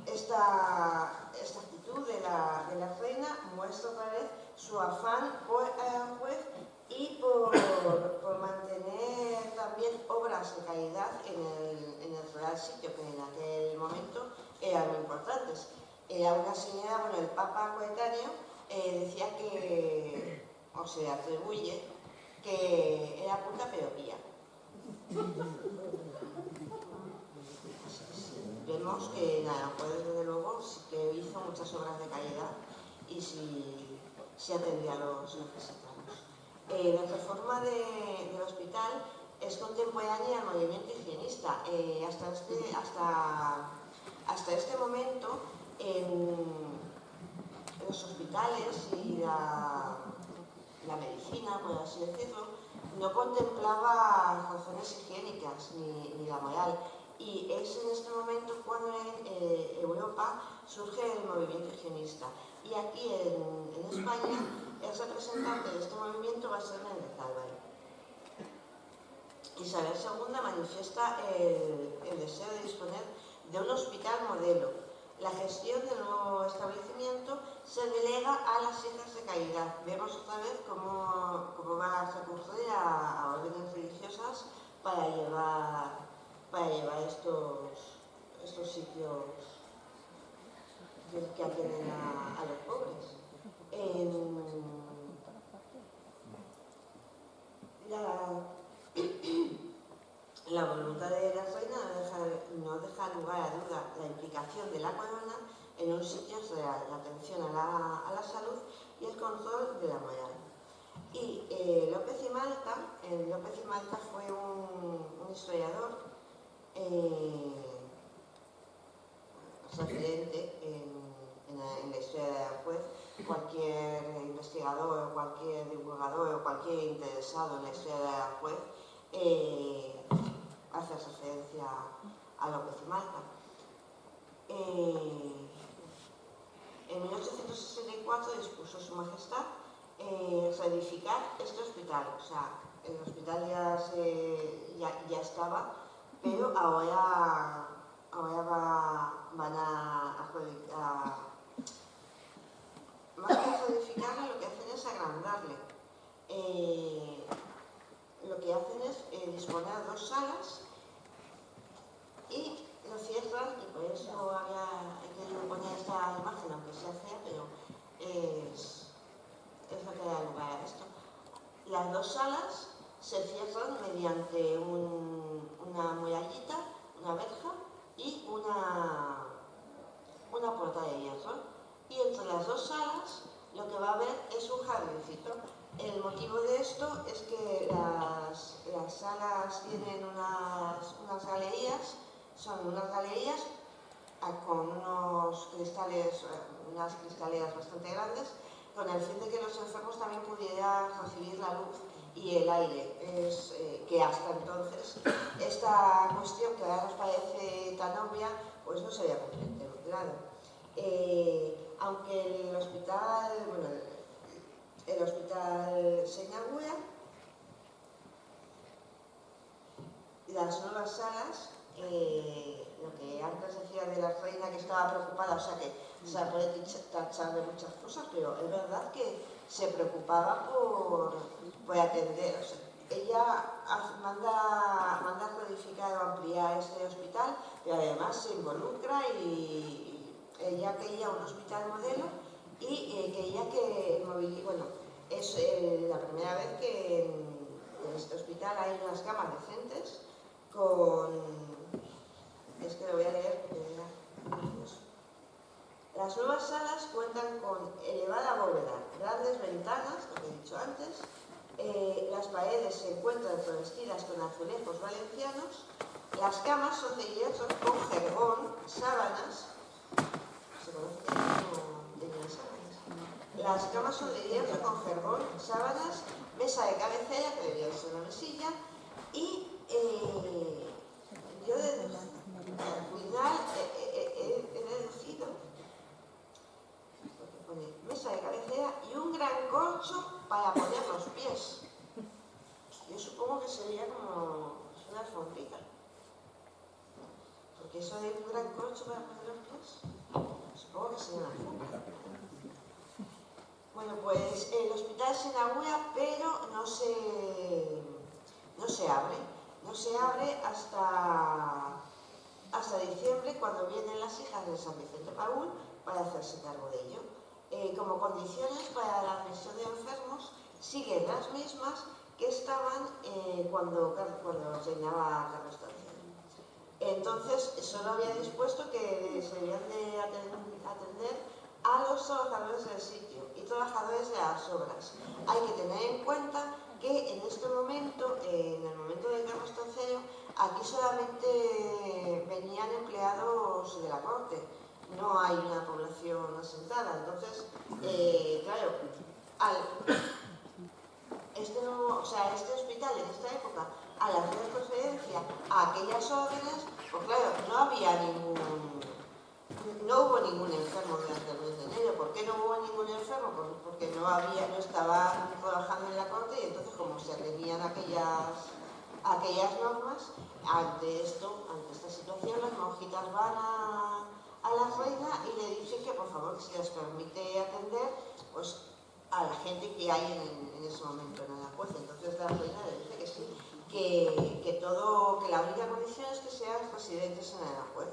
Esta actitud de la reina muestra otra vez su afán por Aranjuez y por mantener también obras de calidad en el real sitio, que en aquel momento eran muy importantes. Era una señora, bueno, el Papa coetáneo decía o se atribuye, que era puta pero pía. Vemos que Aranjuez, desde luego, sí que hizo muchas obras de calidad y sí atendía a los necesitados. La reforma del hospital es contemporánea al movimiento higienista. Hasta este momento, en los hospitales y la medicina, por así decirlo, no contemplaba razones higiénicas ni la moral. Y es en este momento cuando en Europa surge el movimiento higienista. Y aquí en España, el representante de este movimiento va a ser Méndez Álvaro. Isabel II manifiesta el deseo de disponer de un hospital modelo. La gestión del nuevo establecimiento se delega a las hijas de caridad. Vemos otra vez cómo va a recurrir a órdenes religiosas para llevar estos sitios que atienden a los pobres. La voluntad de la reina no deja lugar a duda la implicación de la corona en un sitio real, la atención a la salud y el control de la moral. Y López y Malta fue un historiador referente en la historia de Aranjuez, cualquier investigador o cualquier divulgador o cualquier interesado en la historia de Aranjuez hace referencia a López y Malta. En 1864 dispuso Su Majestad reedificar este hospital. O sea, el hospital ya estaba, pero ahora van a más que reedificarle, lo que hacen es agrandarle. Lo que hacen es disponer 2 salas y lo cierran, y por eso hay que poner esta imagen, aunque sea fea, pero es lo que da lugar a esto. Las 2 salas se cierran mediante una murallita, una verja y una puerta de hierro. Y entre las 2 salas lo que va a haber es un jardincito. El motivo de esto es que las salas tienen unas galerías, son unas galerías con unas cristaleras bastante grandes, con el fin de que los enfermos también pudieran recibir la luz y el aire. Que hasta entonces esta cuestión, que ahora nos parece tan obvia, pues no se había contemplado. Aunque el hospital se inaugura, las nuevas salas, lo que antes decía de la reina que estaba preocupada, o sea que se puede tachar de muchas cosas, pero es verdad que se preocupaba por atender. O sea, ella manda codificar o ampliar este hospital, pero además se involucra y ella quería un hospital modelo y quería que es la primera vez que en este hospital hay unas camas decentes es que lo voy a leer porque las nuevas salas cuentan con elevada bóveda, grandes ventanas, lo que he dicho antes, las paredes se encuentran revestidas con azulejos valencianos, las camas son de hierro con jergón, sábanas, se conoce como sábanas. Las camas son de hierro con jergón, sábanas, mesa de cabecera, que debería ser una mesilla, y yo al final he deducido, porque pone mesa de cabecera y un gran corcho para poner los pies. Yo supongo que sería como una alfombrita, porque eso de un gran corcho para poner los pies, supongo que sería una alfombra. Bueno, pues el hospital se inaugura, pero no se abre. No se abre hasta diciembre, cuando vienen las hijas de San Vicente Paúl para hacerse cargo de ello. Como condiciones para la admisión de enfermos siguen las mismas que estaban cuando reinaba Carlos III. Entonces, solo había dispuesto que se debían de atender a los trabajadores del sitio y trabajadores de las obras. Hay que tener en cuenta que en este momento, en el momento de Carlos III, aquí solamente venían empleados de la corte, no hay una población asentada. Entonces, claro, este hospital en esta época, al hacer referencia a aquellas órdenes, pues claro, no hubo ningún enfermo durante el mes de enero. ¿Por qué no hubo ningún enfermo? Porque no estaban trabajando en la corte, y entonces, como se atenían aquellas normas, ante esta situación, las monjitas van a la reina y le dicen que por favor que se les permite atender pues a la gente que hay en ese momento en Aranjuez. Entonces la reina le dice que sí, que la única condición es que sean residentes en Aranjuez,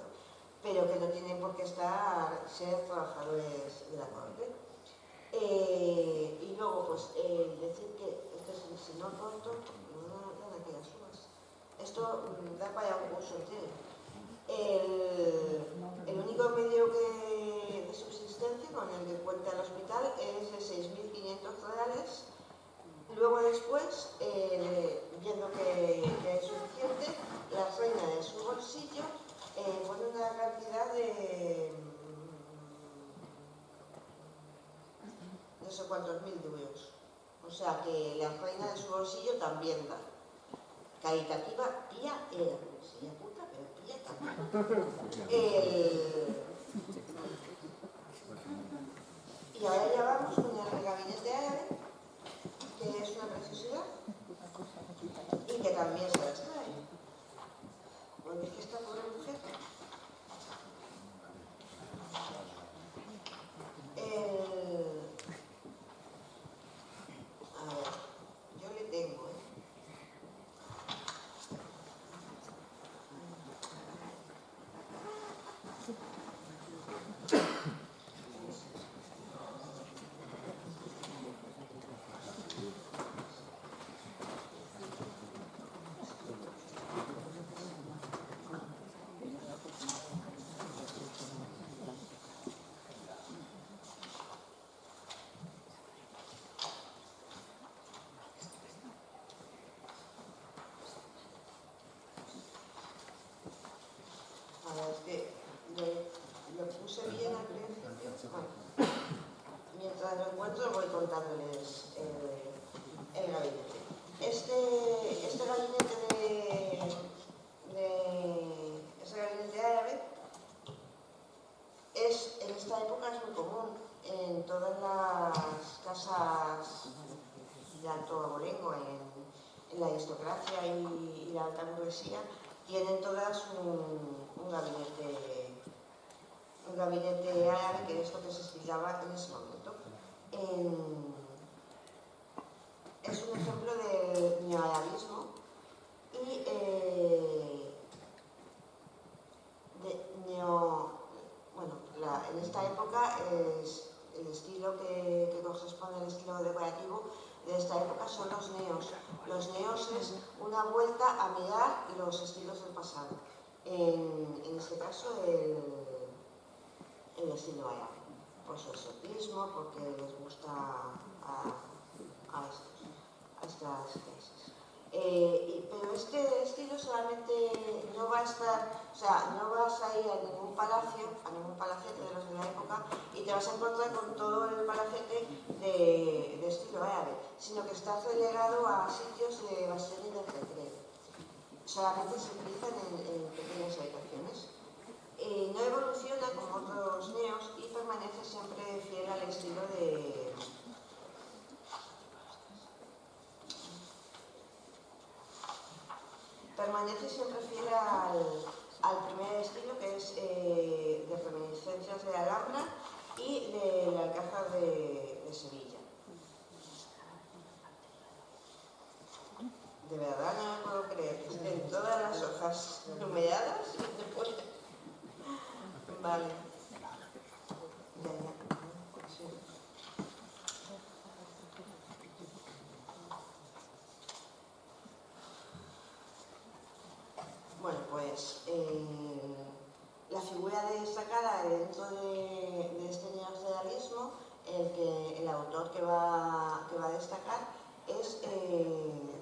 pero que no tienen por qué ser trabajadores de la corte. Y luego, pues, decir que, si no corto, no dan aquellas uvas. Esto da para un curso entero. El único medio de subsistencia con el que cuenta el hospital es de 6.500 reales. Luego después, viendo que es suficiente, la reina de su bolsillo pone una cantidad de sea que la reina de su bolsillo también da. Caritativa, pía era. Sería puta, pero pía también. Y ahora ya vamos con el gabinete árabe, que es una preciosidad y que también se las trae. Porque es que esta pobre mujer. A ver, yo le tengo, es que lo puse bien al principio. Bueno, mientras lo encuentro voy contándoles el gabinete. Este gabinete árabe en esta época es muy común en todas las casas de alto abolengo, en la aristocracia y la alta burguesía, tienen todas un gabinete árabe, que es lo que se estilaba en ese momento. Es un ejemplo del neoarabismo y en esta época es el estilo que corresponde al estilo decorativo de esta época son los neos. Los neos es una vuelta a mirar los estilos del pasado. En este caso el estilo árabe. Pues el exotismo, porque les gusta a estas clases. Pero este estilo solamente no va a estar, o sea, no vas a ir a ningún palacete de los de la época y te vas a encontrar con todo el palacete de estilo árabe, sino que está relegado a sitios de bastión y de recreo. Solamente se utilizan en pequeñas habitaciones. No evoluciona como otros neos y permanece siempre fiel al estilo de... Permanece siempre fiel al primer estilo, que es de reminiscencias de Alhambra y del Alcázar de Sevilla. De verdad no me puedo creer que estén todas las hojas numeradas y después... Vale. Ya. Sí. Bueno, pues la figura destacada dentro de este neorrealismo, el autor que va a destacar es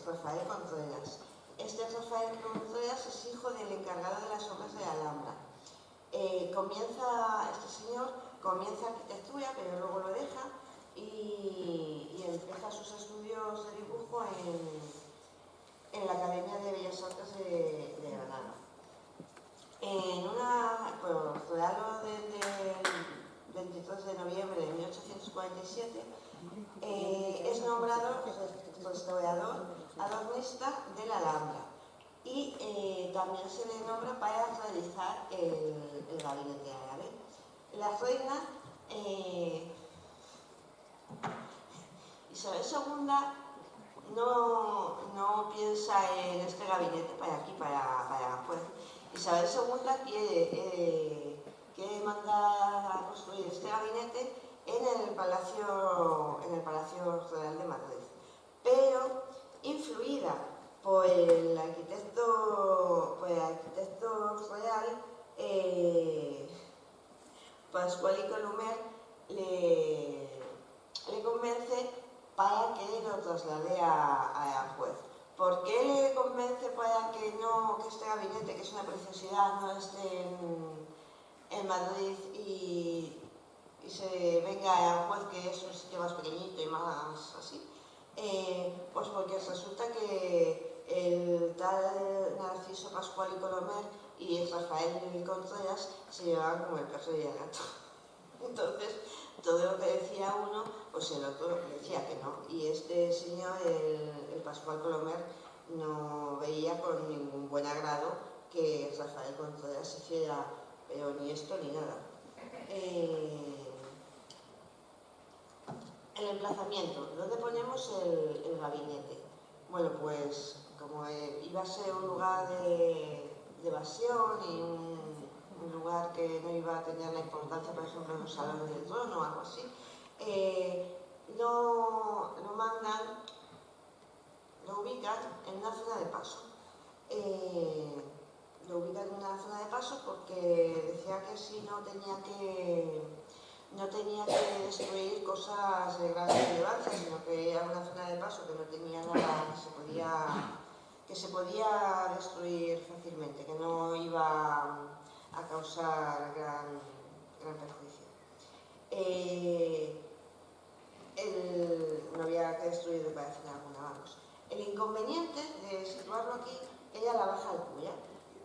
Rafael Contreras. Este Rafael Contreras es hijo del encargado de las obras de Alhambra. Este señor comienza arquitectura, pero luego lo deja y empieza sus estudios de dibujo en la Academia de Bellas Artes de Granada. Por regalo del 23 de noviembre de 1847, es nombrado restaurador adornista de la Alhambra y también se le nombra para realizar el gabinete árabe. La reina Isabel II no piensa en este gabinete para aquí, para afuera. Isabel II quiere mandar a construir este gabinete en el Palacio Real de Madrid, pero influida por el arquitecto real Pascual y Colomer, le convence para que lo traslade a juez. ¿Por qué le convence para que este gabinete, que es una preciosidad, no esté en Madrid y se venga a juez, que es un sitio más pequeñito y más así? Pues porque resulta que el tal Narciso Pascual y Colomer y Rafael Contreras se llevaban como el perro y el gato. Entonces, todo lo que decía uno, pues el otro decía que no. Y este señor, el Pascual Colomer, no veía con ningún buen agrado que Rafael Contreras hiciera, pero ni esto ni nada. El emplazamiento, ¿dónde ponemos el gabinete? Bueno, pues como iba a ser un lugar de evasión y un lugar que no iba a tener la importancia, por ejemplo, en un salón del trono o algo así, lo mandan, lo ubican en una zona de paso. Lo ubican en una zona de paso porque decía que así no tenía que destruir cosas de gran relevancia, sino que era una zona de paso que no tenía nada que se podía destruir fácilmente, que no iba a causar gran perjuicio. No había que destruir decoración alguna, vamos. El inconveniente de situarlo aquí era la Baja Alcudia,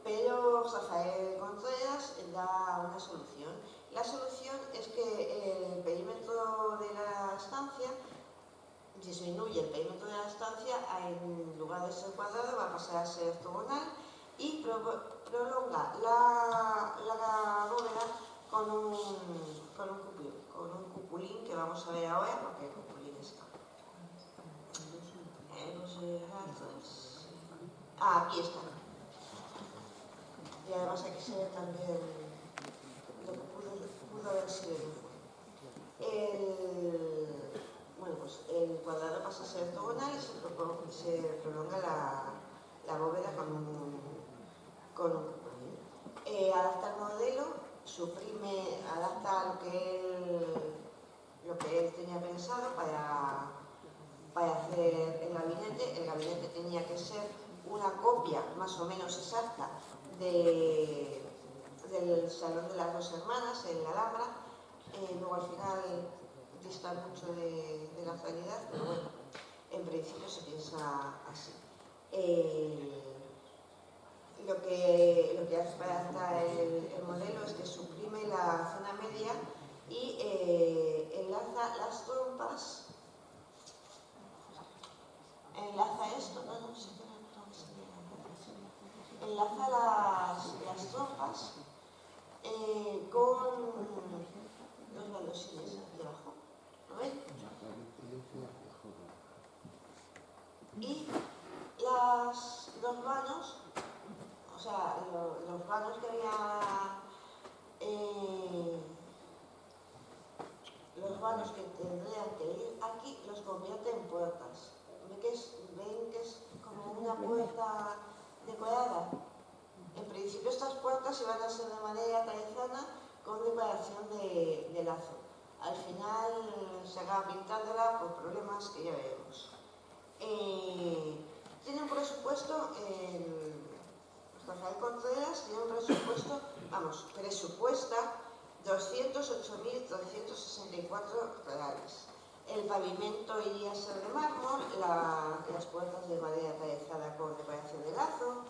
pero Rafael Contreras da una solución. La solución es que el perímetro de la estancia disminuye, el perímetro de la estancia en lugar de ser cuadrado va a pasar a ser octogonal y prolonga la bóveda con un cupulín que vamos a ver ahora, porque el cupulín está. Aquí está. Y además aquí se ve también lo que pudo haber sido el UFO. Bueno, pues el cuadrado pasa a ser octogonal y se prolonga la bóveda con un cupulín. Adapta el modelo, adapta lo que él tenía pensado para hacer el gabinete. El gabinete tenía que ser una copia más o menos exacta del Salón de las Dos Hermanas en la Alhambra. Luego al final dista mucho de la realidad, pero bueno, en principio se piensa así. Lo que hace para adaptar el modelo es que suprime la zona media y enlaza las trompas, enlaza las trompas con los baldosines de abajo, ¿lo ven? Y los vanos, o sea, los vanos que había, los vanos que tendrían que ir aquí, los convierte en puertas. ¿Ven que es como una puerta decorada? En principio estas puertas iban a ser de madera taizana con decoración de lazo. Al final se acaba pintándola por problemas que ya veremos. Tiene un presupuesto, Rafael Contreras tiene un presupuesto, presupuesta 208.364 reales. El pavimento iría a ser de mármol, las puertas de madera taizada con decoración de lazo,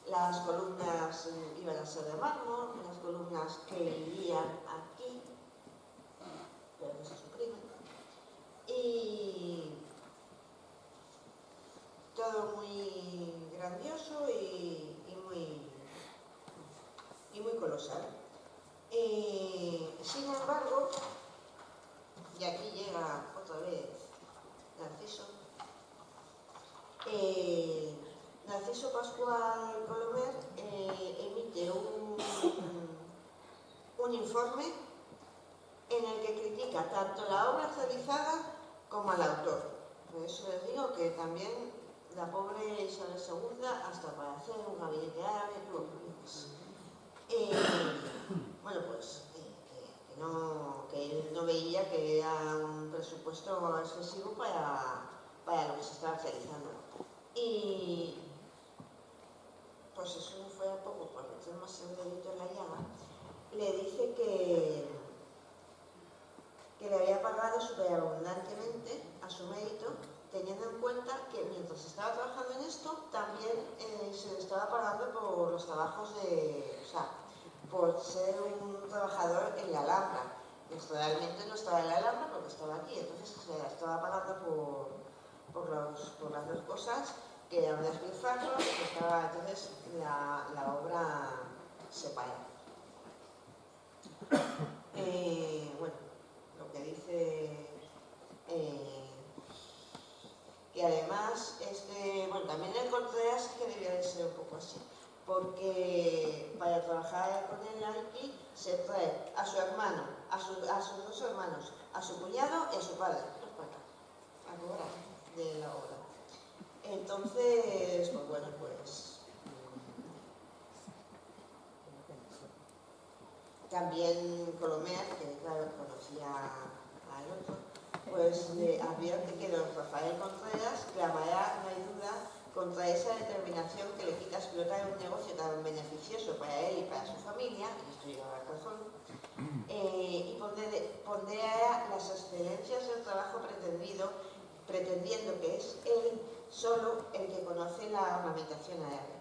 las columnas iban a ser de mármol, las columnas que irían aquí, pero que se suprimen. Y todo muy grandioso y muy colosal. Sin embargo, y aquí llega otra vez Narciso, Narciso Pascual Colomer emite un informe en el que critica tanto la obra realizada como al autor. Por eso les digo que también la pobre Isabel II, hasta para hacer un gabinete árabe, tuvo problemas. Bueno, pues que él no veía que era un presupuesto excesivo para lo que se estaba realizando. Y pues eso no fue a poco, por meter más el dedito en la llaga, le dice que le había pagado superabundantemente a teniendo en cuenta que mientras estaba trabajando en esto, también se le estaba pagando por los trabajos o sea, por ser un trabajador en la Alhambra. Pues realmente no estaba en la Alhambra porque estaba aquí, entonces se le estaba pagando por las dos cosas, que era un despilfarro, entonces la obra se paró. Bueno, lo que dice que además bueno, también el Contreras que debía de ser un poco así, porque para trabajar con él aquí se trae a su hermano, a sus dos hermanos, a su cuñado y a su padre, a cobrar de la obra. Entonces, pues bueno, pues también Colomer, que claro, conocía al otro, pues le advierte que don Rafael Contreras clamará, no hay duda, contra esa determinación que le quita explotar un negocio tan beneficioso para él y para su familia, y esto lleva razón, y pondera las excelencias del trabajo pretendiendo que es él solo el que conoce la ornamentación árabe,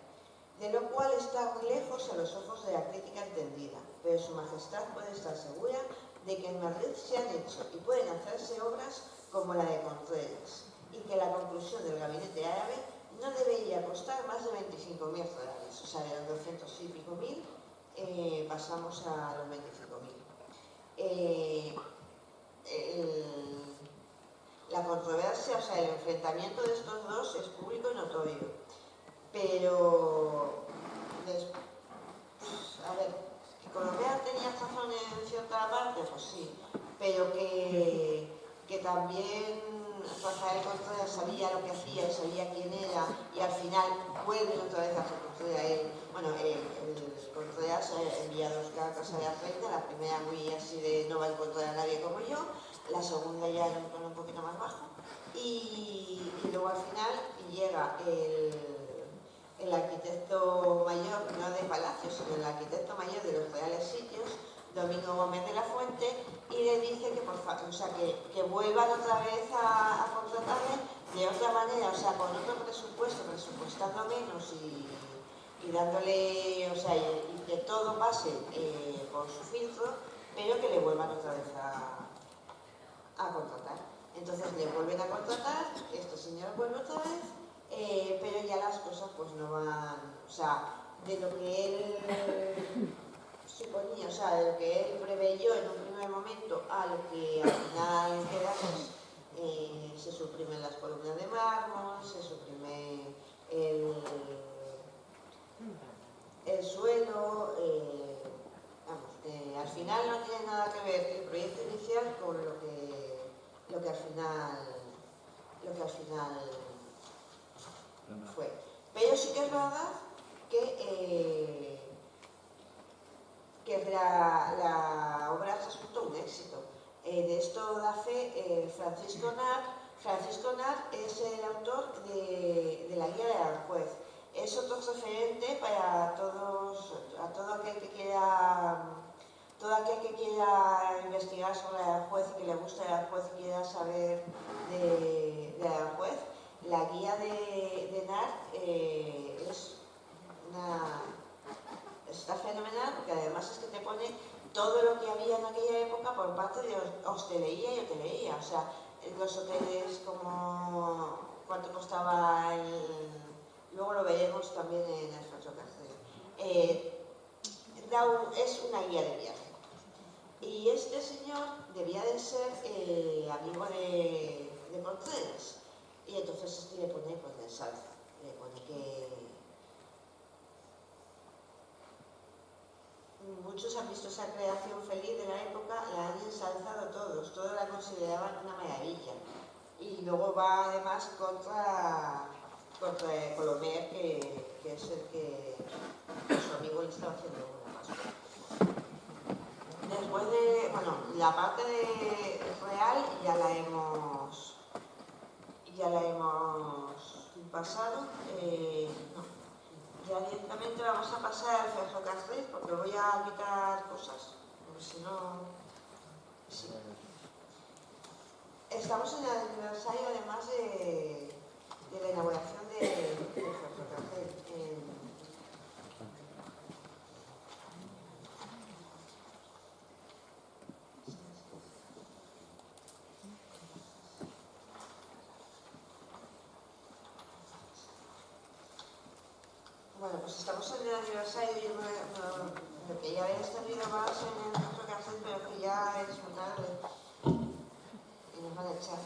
de lo cual está muy lejos a los ojos de la crítica entendida, pero su majestad puede estar segura de que en Madrid se han hecho y pueden hacerse obras como la de Contreras, y que la conclusión del gabinete árabe no debería costar más de 25.000 reales, o sea, de los 200 y pico mil pasamos a los 25.000. La controversia, o sea, el enfrentamiento de estos dos es público y notorio, pero a ver, que Colombia tenía razón en cierta parte, pues sí, pero que también Rafael Contreras sabía lo que hacía y sabía quién era, y al final vuelve otra vez a reconocer a él. Bueno, el Contreras envía 2 cartas a la reina, la primera muy así de no va a encontrar a nadie como yo, la segunda ya en un tono un poquito más bajo, y luego al final llega el arquitecto mayor, no de Palacio, sino el arquitecto mayor de los Reales Sitios, Domingo Gómez de la Fuente, y le dice que por favor, o sea, que vuelvan otra vez a contratarle de otra manera, o sea, con otro presupuesto, presupuestando menos y dándole, o sea, y que todo pase por su filtro, pero que le vuelvan otra vez a contratar. Entonces le vuelven a contratar, este señor vuelve otra vez, pero ya las cosas pues no van, o sea, de lo que él suponía, o sea, de lo que él preveyó en un primer momento a lo que al final queda, pues se suprimen las columnas de mármol, se suprime el suelo, vamos, al final no tiene nada que ver el proyecto inicial con lo que al final fue. Pero sí que es verdad que la obra resultó un éxito. De esto da fe Francisco Nar. Francisco Nar es el autor de la guía de Aranjuez. Es otro referente para todo aquel que quiera investigar sobre Aranjuez y que le guste Aranjuez y quiera saber de Aranjuez. La guía de Nar está fenomenal, porque además es que te pone todo lo que había en aquella época por parte de hostelería y hotelería, o sea, los hoteles, como cuánto costaba luego lo veremos también en el ferrocarril. Es una guía de viaje. Y este señor debía de ser amigo de Contreras, y entonces le pone pues de ensalza, le pone que muchos han visto esa creación feliz de la época, la han ensalzado todos la consideraban una maravilla. Y luego va además contra Colomer, que es el que su amigo le estaba haciendo una pascua. Después de, bueno, la parte real ya la hemos pasado, no. Ya directamente vamos a pasar al ferrocarril porque voy a quitar cosas, porque si no... Sí. Estamos en el aniversario además de Bueno, pues estamos en el aniversario y lo que ya había extendido más en el centro cárcel, pero que ya es muy tarde y nos van a echar.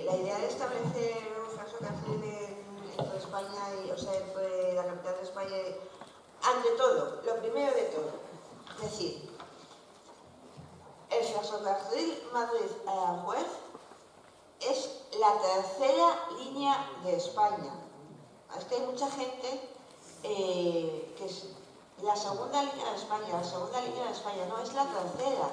La idea de establecer un caso cárcel entre España y, o sea, entre la capital de España y, ante todo, lo primero de todo, es decir, el ferrocarril Madrid-Aranjuez es la tercera línea de España. Es que hay mucha gente que es la segunda línea de España, no, es la tercera,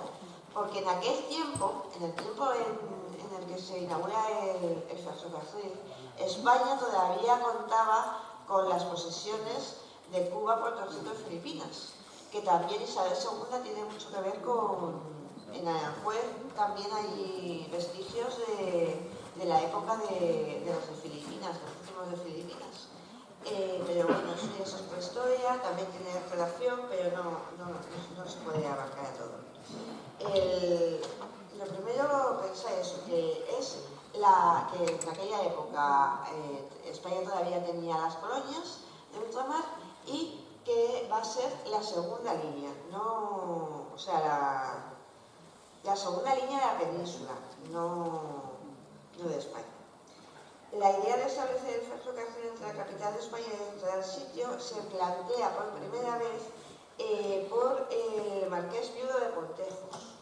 porque en aquel tiempo, en el tiempo en el que se inaugura el ferrocarril, España todavía contaba con las posesiones de Cuba, Puerto Rico y Filipinas, que también Isabel II tiene mucho que ver con... En Aranjuez también hay vestigios de la época de los de Filipinas, de los últimos de Filipinas. Pero bueno, eso ya es otra historia, también tiene relación, pero no se puede abarcar a todo. Lo primero pensar eso, que es que en aquella época España todavía tenía las colonias de ultramar y que va a ser la segunda línea, o sea, la segunda línea de la península, no de España. La idea de establecer el ferrocarril entre la capital de España y el Real Sitio se plantea por primera vez por el marqués viudo de Pontejos.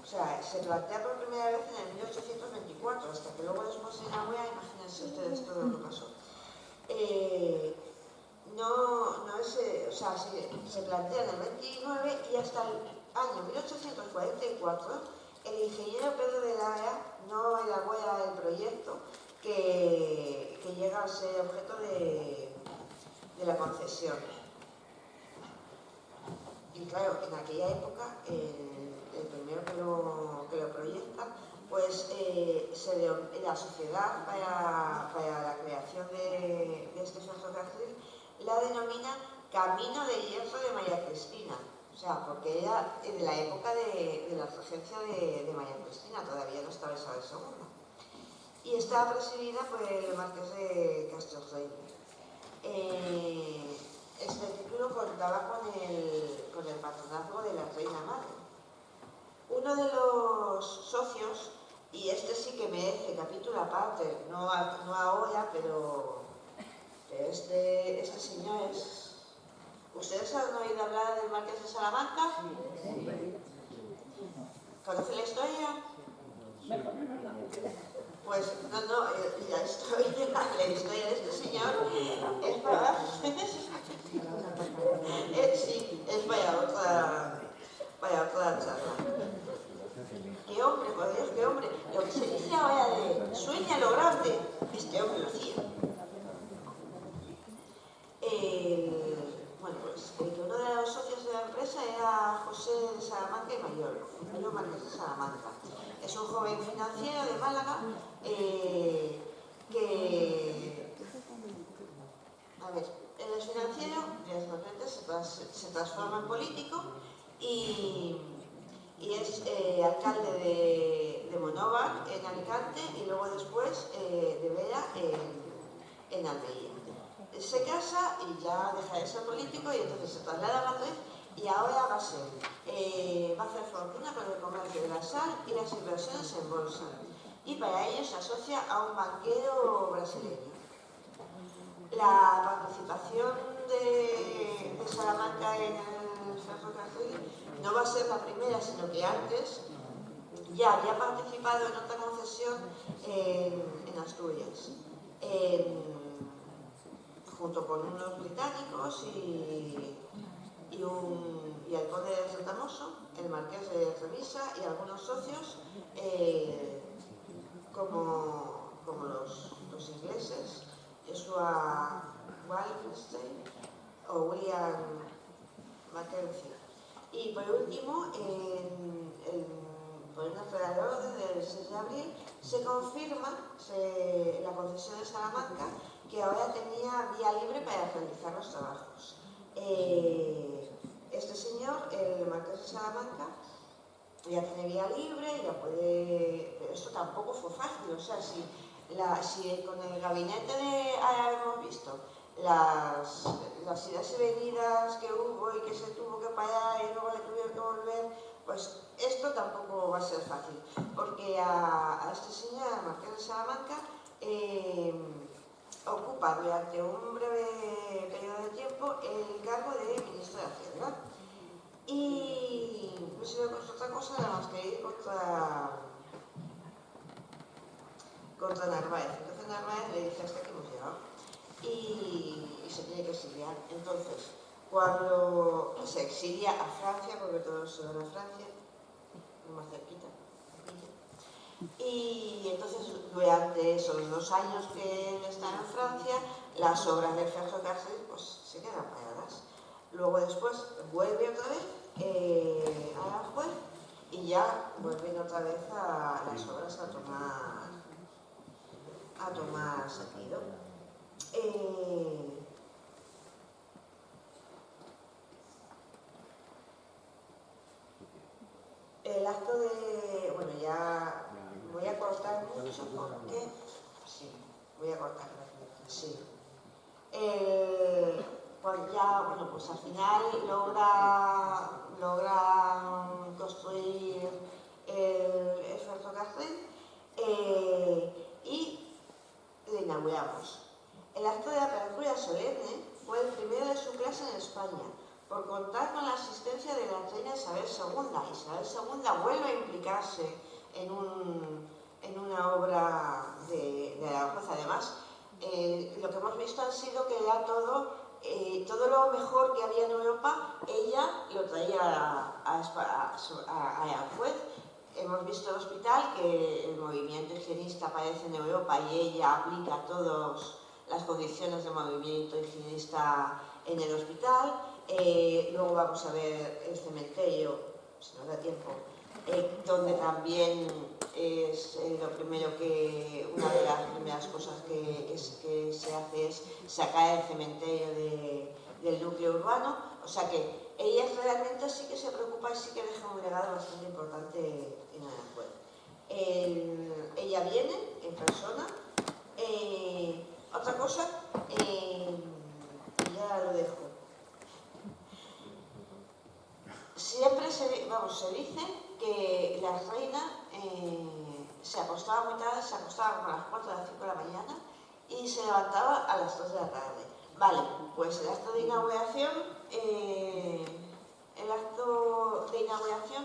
O sea, se plantea por primera vez en el 1824, hasta que luego después se inaugura, imagínense ustedes todo lo que pasó. O sea, se plantea en el 29 y hasta el año 1844 el ingeniero Pedro de Lara no elabora el proyecto que llega a ser objeto de la concesión. Y claro, en aquella época, el primero que lo proyecta, pues la sociedad para la creación de este ferrocarril la denomina Camino de Hierro de María Cristina. O sea, porque era de la época de la regencia de María Cristina, todavía no estaba Isabel II. Y estaba presidida por el marqués de Castelrey. Este título contaba con el patronazgo de la reina madre. Uno de los socios, y este sí que merece capítulo aparte, no ahora, pero este señor es... ¿Ustedes han oído hablar del marqués de Salamanca? Sí. ¿Conocen la historia? Pues la historia de este señor es para... sí, es para otra charla. ¡Qué hombre, por Dios, qué hombre! Lo que se dice ahora de sueña lo grande, este hombre lo hacía. Bueno, pues uno de los socios de la empresa era José de Salamanca y Mayor, el marqués de Salamanca. Es un joven financiero de Málaga a ver, él es financiero, de repente se transforma en político y es alcalde de Monóvar en Alicante y luego después de Vera en Almería. Se casa y ya deja de ser político y entonces se traslada a Madrid y ahora va a hacer fortuna con el comercio de la sal y las inversiones en bolsa. Y para ello se asocia a un banquero brasileño. La participación de Salamanca en el ferrocarril no va a ser la primera, sino que antes ya había participado en otra concesión en Asturias. Junto con unos británicos y el conde de Retamoso, el marqués de Revisa y algunos socios como los ingleses, Joshua Wallenstein o William Mackenzie. Y por último, por una federal orden del 6 de abril, se confirma la concesión de Salamanca, que ahora tenía vía libre para realizar los trabajos. Este señor, el marqués de Salamanca, ya tiene vía libre, ya puede... Pero esto tampoco fue fácil, o sea, si Si con el gabinete de ahora hemos visto las idas y venidas que hubo y que se tuvo que parar y luego le tuvieron que volver, pues esto tampoco va a ser fácil, porque a este señor, a Marqués de Salamanca, ocupa durante un breve periodo de tiempo el cargo de ministro de Hacienda. Y no se me ocurre otra cosa nada más que ir contra Narváez. Entonces Narváez le dice: hasta aquí hemos llegado. Y se tiene que exiliar. Entonces, cuando se exilia a Francia, porque todos se van a Francia, más cerquita, y entonces durante esos 2 años que él está en Francia, las obras del ferrocarril pues se quedan paradas. Luego después vuelve otra vez a Aranjuez y ya vuelven otra vez a las obras a tomar sentido. El acto de... Bueno, ya voy a cortar mucho porque... Sí, voy a cortar. Sí. Pues ya, bueno, pues al final logra construir el ferrocarril y lo inauguramos. El acto de apertura solemne fue el primero de su clase en España, por contar con la asistencia de la reina Isabel II. Isabel II vuelve a implicarse en una obra de Aranjuez. Además, lo que hemos visto ha sido que era todo lo mejor que había en Europa, ella lo traía a Aranjuez. Hemos visto el hospital, que el movimiento higienista aparece en Europa y ella aplica todas las condiciones de movimiento higienista en el hospital. Luego vamos a ver el cementerio, si nos da tiempo, donde también es una de las primeras cosas que se hace es sacar el cementerio del núcleo urbano. O sea que ella realmente sí que se preocupa y sí que deja un legado bastante importante en Aranjuez. Ella viene en persona. Otra cosa, ya lo dejo. Siempre se dice que la reina se acostaba muy tarde, se acostaba como a las 4 o las 5 de la mañana y se levantaba a las 2 de la tarde. Vale, pues el acto de inauguración,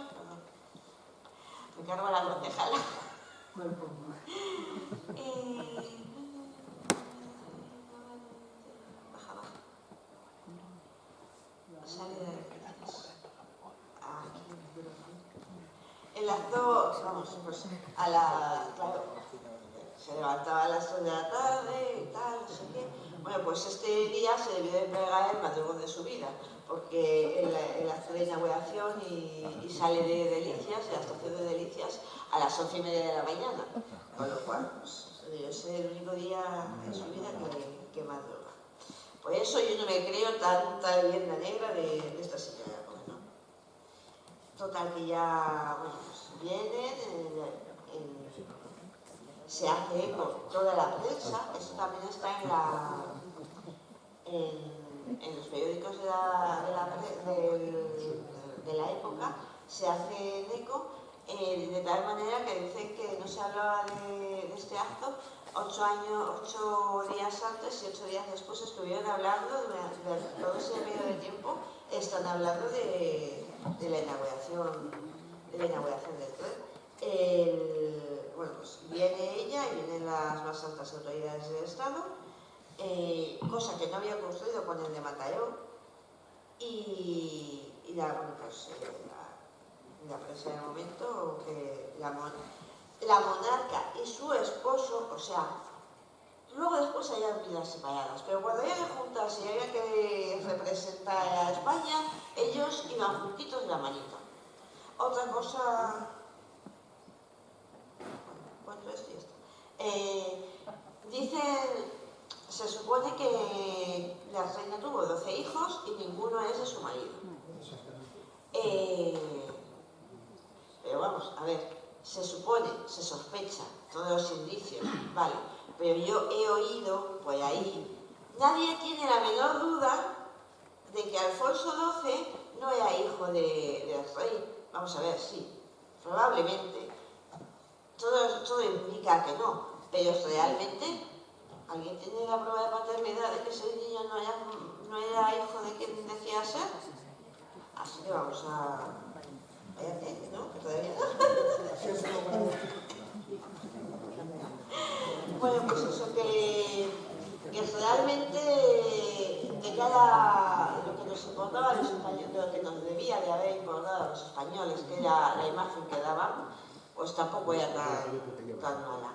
perdón, me cargo a la concejala. Baja. Sale de referencias. Aquí. El acto, pues claro, se levantaba a las 3 de la tarde y tal, no sé qué. Bueno, pues este día se debió de entregar el madrugón de su vida, porque el acto de inauguración y sale de Delicias, de la estación de Delicias, a las 11:30 de la mañana. Con lo cual, pues, es el único día en su vida que madruga. Por eso yo no me creo tanta leyenda negra de esta señora. ¿No? Total, que ya, bueno, pues vienen, se hace eco toda la prensa. Esto también está en los periódicos de la época, se hace eco, de tal manera que dicen que no se hablaba de este acto 8 días antes y 8 días después estuvieron hablando, durante todo ese periodo de tiempo, están hablando de la inauguración del tren. Bueno, pues viene ella y vienen las más altas autoridades del Estado, cosa que no había ocurrido con el de Mataró, y la prensa de momento, que la monarca y su esposo, o sea, luego después había vidas separadas, pero cuando había que juntarse y había que representar a España, ellos iban juntitos de la manita. Otra cosa... Cuento esto y esto. Dicen... Se supone que la reina tuvo 12 hijos y ninguno es de su marido. Pero vamos, a ver, se supone, se sospecha, todos los indicios, vale, pero yo he oído por ahí, nadie tiene la menor duda de que Alfonso XII no era hijo del rey. Vamos a ver, sí, probablemente. Todo indica que no, pero realmente, ¿alguien tiene la prueba de paternidad de que ese niño no era hijo de quien decía ser? Así que vamos a... Váyate, ¿no? Que todavía no. Bueno, pues eso, que realmente de cara a lo que nos importaba a los españoles, lo que nos debía de haber importado a los españoles, que era la imagen que daban, pues tampoco era tan mala.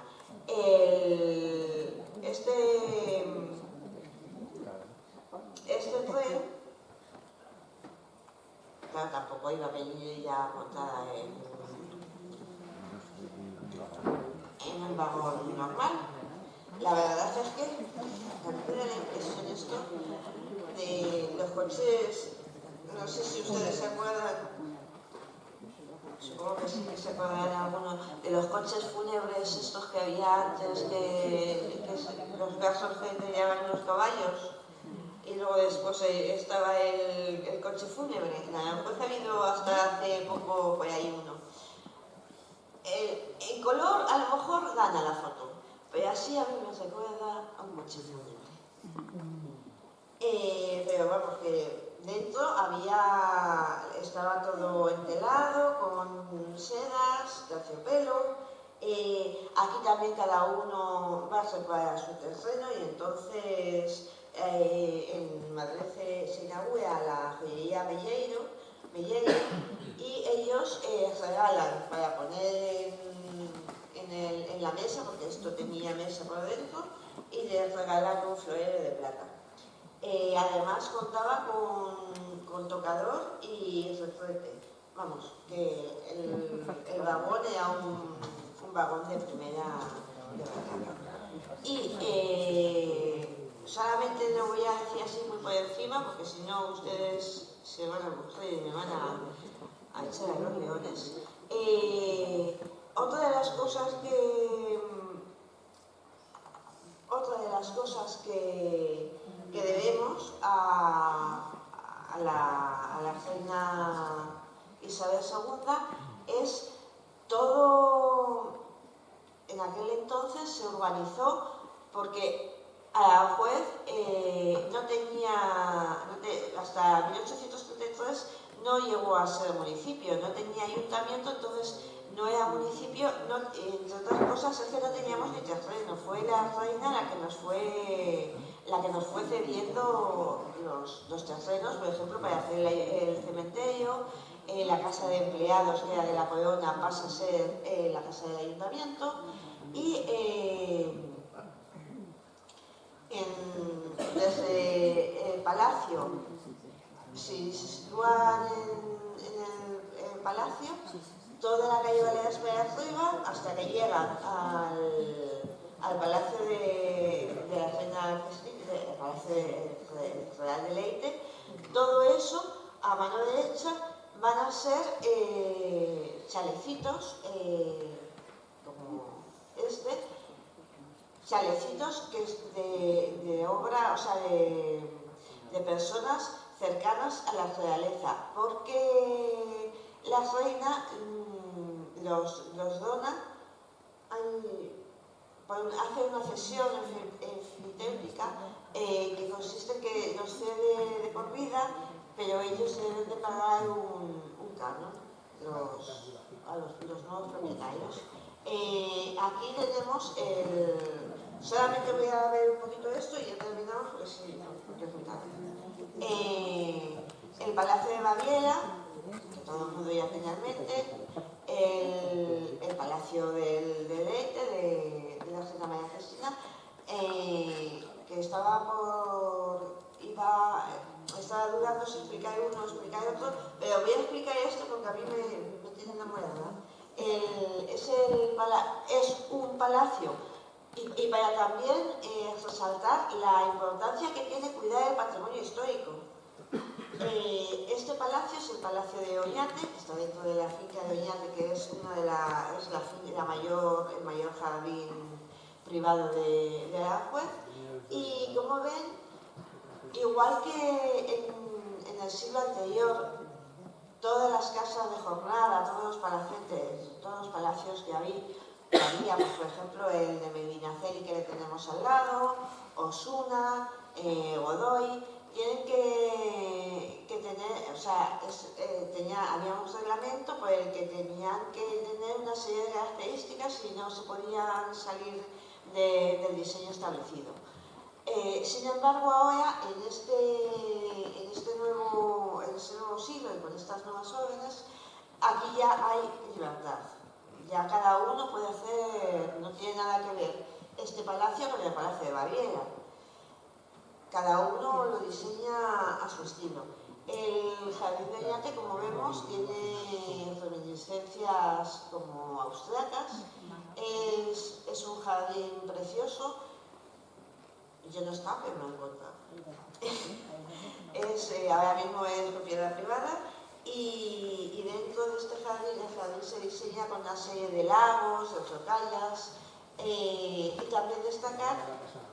Este tren, claro, tampoco iba a venir ya montada en un vagón normal. La verdad es que me da la impresión esto de los coches, no sé si ustedes se acuerdan, supongo que sí que se acuerdan algunos, de los coches fúnebres estos que había antes, que los gasos que llevaban los caballos, y luego después estaba el coche fúnebre. Pues ha habido hasta hace poco por ahí uno. En color a lo mejor gana la foto, pero así a mí me recuerda a un coche fúnebre. Pero vamos, que dentro estaba todo entelado, con sedas, terciopelo. Aquí también cada uno va a separar su terreno y entonces en Madrid se inaugura la joyería Melleiro y ellos regalan para poner en la mesa, porque esto tenía mesa por dentro, y les regalan un florero de plata. Además contaba con tocador y retrete. Vamos, que el vagón era un vagón de primera de verdad. Y solamente lo voy a decir así muy por encima, porque si no ustedes se van a aburrir y me van a echar a los leones. Otra de las cosas que debemos a la reina Isabel II es todo. En aquel entonces se urbanizó porque Aranjuez hasta 1833 no llegó a ser municipio, no tenía ayuntamiento, entonces no era municipio, entre otras cosas es que no teníamos ni terreno. Fue la reina la que nos fue cediendo los terrenos, por ejemplo, para hacer el cementerio. La casa de empleados, que era de la corona, pasa a ser la casa del ayuntamiento. Y desde el palacio, si se sitúan en el palacio, toda la calle Baleares para arriba, hasta que llegan al palacio de la reina Cristina, el palacio real de Leite, todo eso a mano derecha van a ser chalecitos, como chalecitos que es de obra, o sea, de personas cercanas a la realeza, porque la reina los dona, hace una cesión enfiteutica que consiste en que los cede de por vida, pero ellos deben de pagar un canon a los nuevos propietarios. Aquí tenemos solamente voy a ver un poquito esto y ya terminamos porque sí, porque es muy tarde. El Palacio de Baviera, que todo el mundo ya tiene en mente, el Palacio del Leite de la reina María Cristina, que estaba dudando si explicar uno o explicar otro, pero voy a explicar esto porque a mí me tiene enamorada. Es un palacio y para también resaltar la importancia que tiene cuidar el patrimonio histórico. Este palacio es el Palacio de Oñate, que está dentro de la finca de Oñate, que es el mayor jardín privado de Aranjuez. Y como ven, igual que en el siglo anterior, todas las casas de jornada, todos los palacetes, todos los palacios que había, pues, por ejemplo, el de Medinaceli que le tenemos al lado, Osuna, Godoy, tienen que tener, o sea, había un reglamento por el que tenían que tener una serie de características y no se podían salir del diseño establecido. Sin embargo, ahora, en este nuevo siglo y con estas nuevas órdenes, aquí ya hay libertad. Ya cada uno puede hacer, no tiene nada que ver este palacio con el Palacio de Baviera. Cada uno lo diseña a su estilo. El jardín de Oñate, como vemos, tiene reminiscencias como austriacas. Es un jardín precioso. Yo no estaba, pero me lo he encontrado. Ahora mismo es propiedad privada y dentro de este jardín, el jardín se diseña con una serie de lagos, de rocallas, y también destacar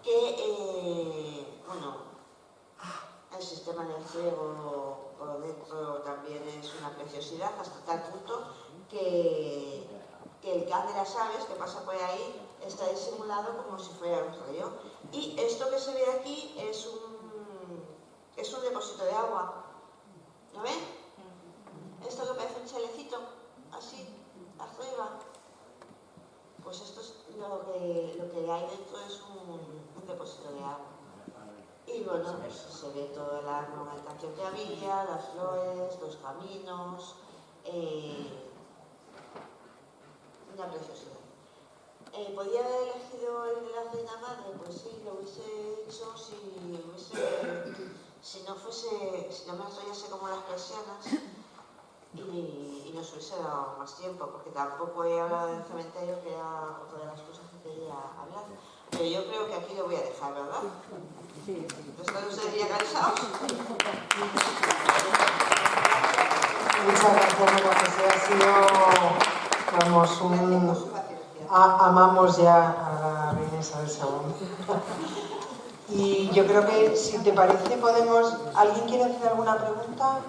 que, el sistema de riego por dentro también es una preciosidad, hasta tal punto que el can de las aves que pasa por ahí está disimulado como si fuera un río. Y esto que se ve aquí es un depósito de agua. ¿Lo ven? Esto que parece un chalecito, así, arriba. Pues esto es lo que hay dentro, es un depósito de agua. Y bueno, pues se ve toda la ornamentación que había, las flores, los caminos, una preciosidad. ¿Podría haber elegido el de la Reina Madre? Pues sí, lo hubiese hecho si no me enrollase como las persianas y nos hubiese dado más tiempo, porque tampoco he hablado del cementerio, que era otra de las cosas que quería hablar. Pero yo creo que aquí lo voy a dejar, ¿verdad? Sí. ¿Están ustedes ya cansados? Muchas gracias, María José. Ha sido, amamos ya a la reina Isabel II. Y yo creo que, si te parece, ¿alguien quiere hacer alguna pregunta?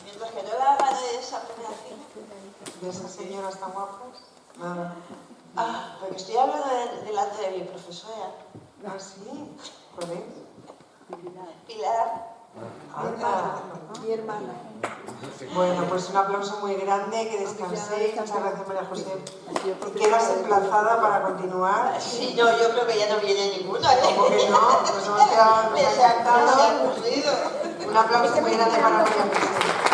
Mientras que no la haga de esa primera fila. ¿De esas señoras tan guapas? Nada. Porque estoy hablando delante de mi profesora. ¿Ah, sí? ¿Joder? Pilar. Mi hermana. Bueno, pues un aplauso muy grande, que descanséis. Muchas gracias, María José. ¿Quedas emplazada para continuar? Sí, no, yo creo que ya no viene ninguno. ¿Cómo que no? Nos hemos quedado. Me se ha ocurrido. Un aplauso muy grande para María José.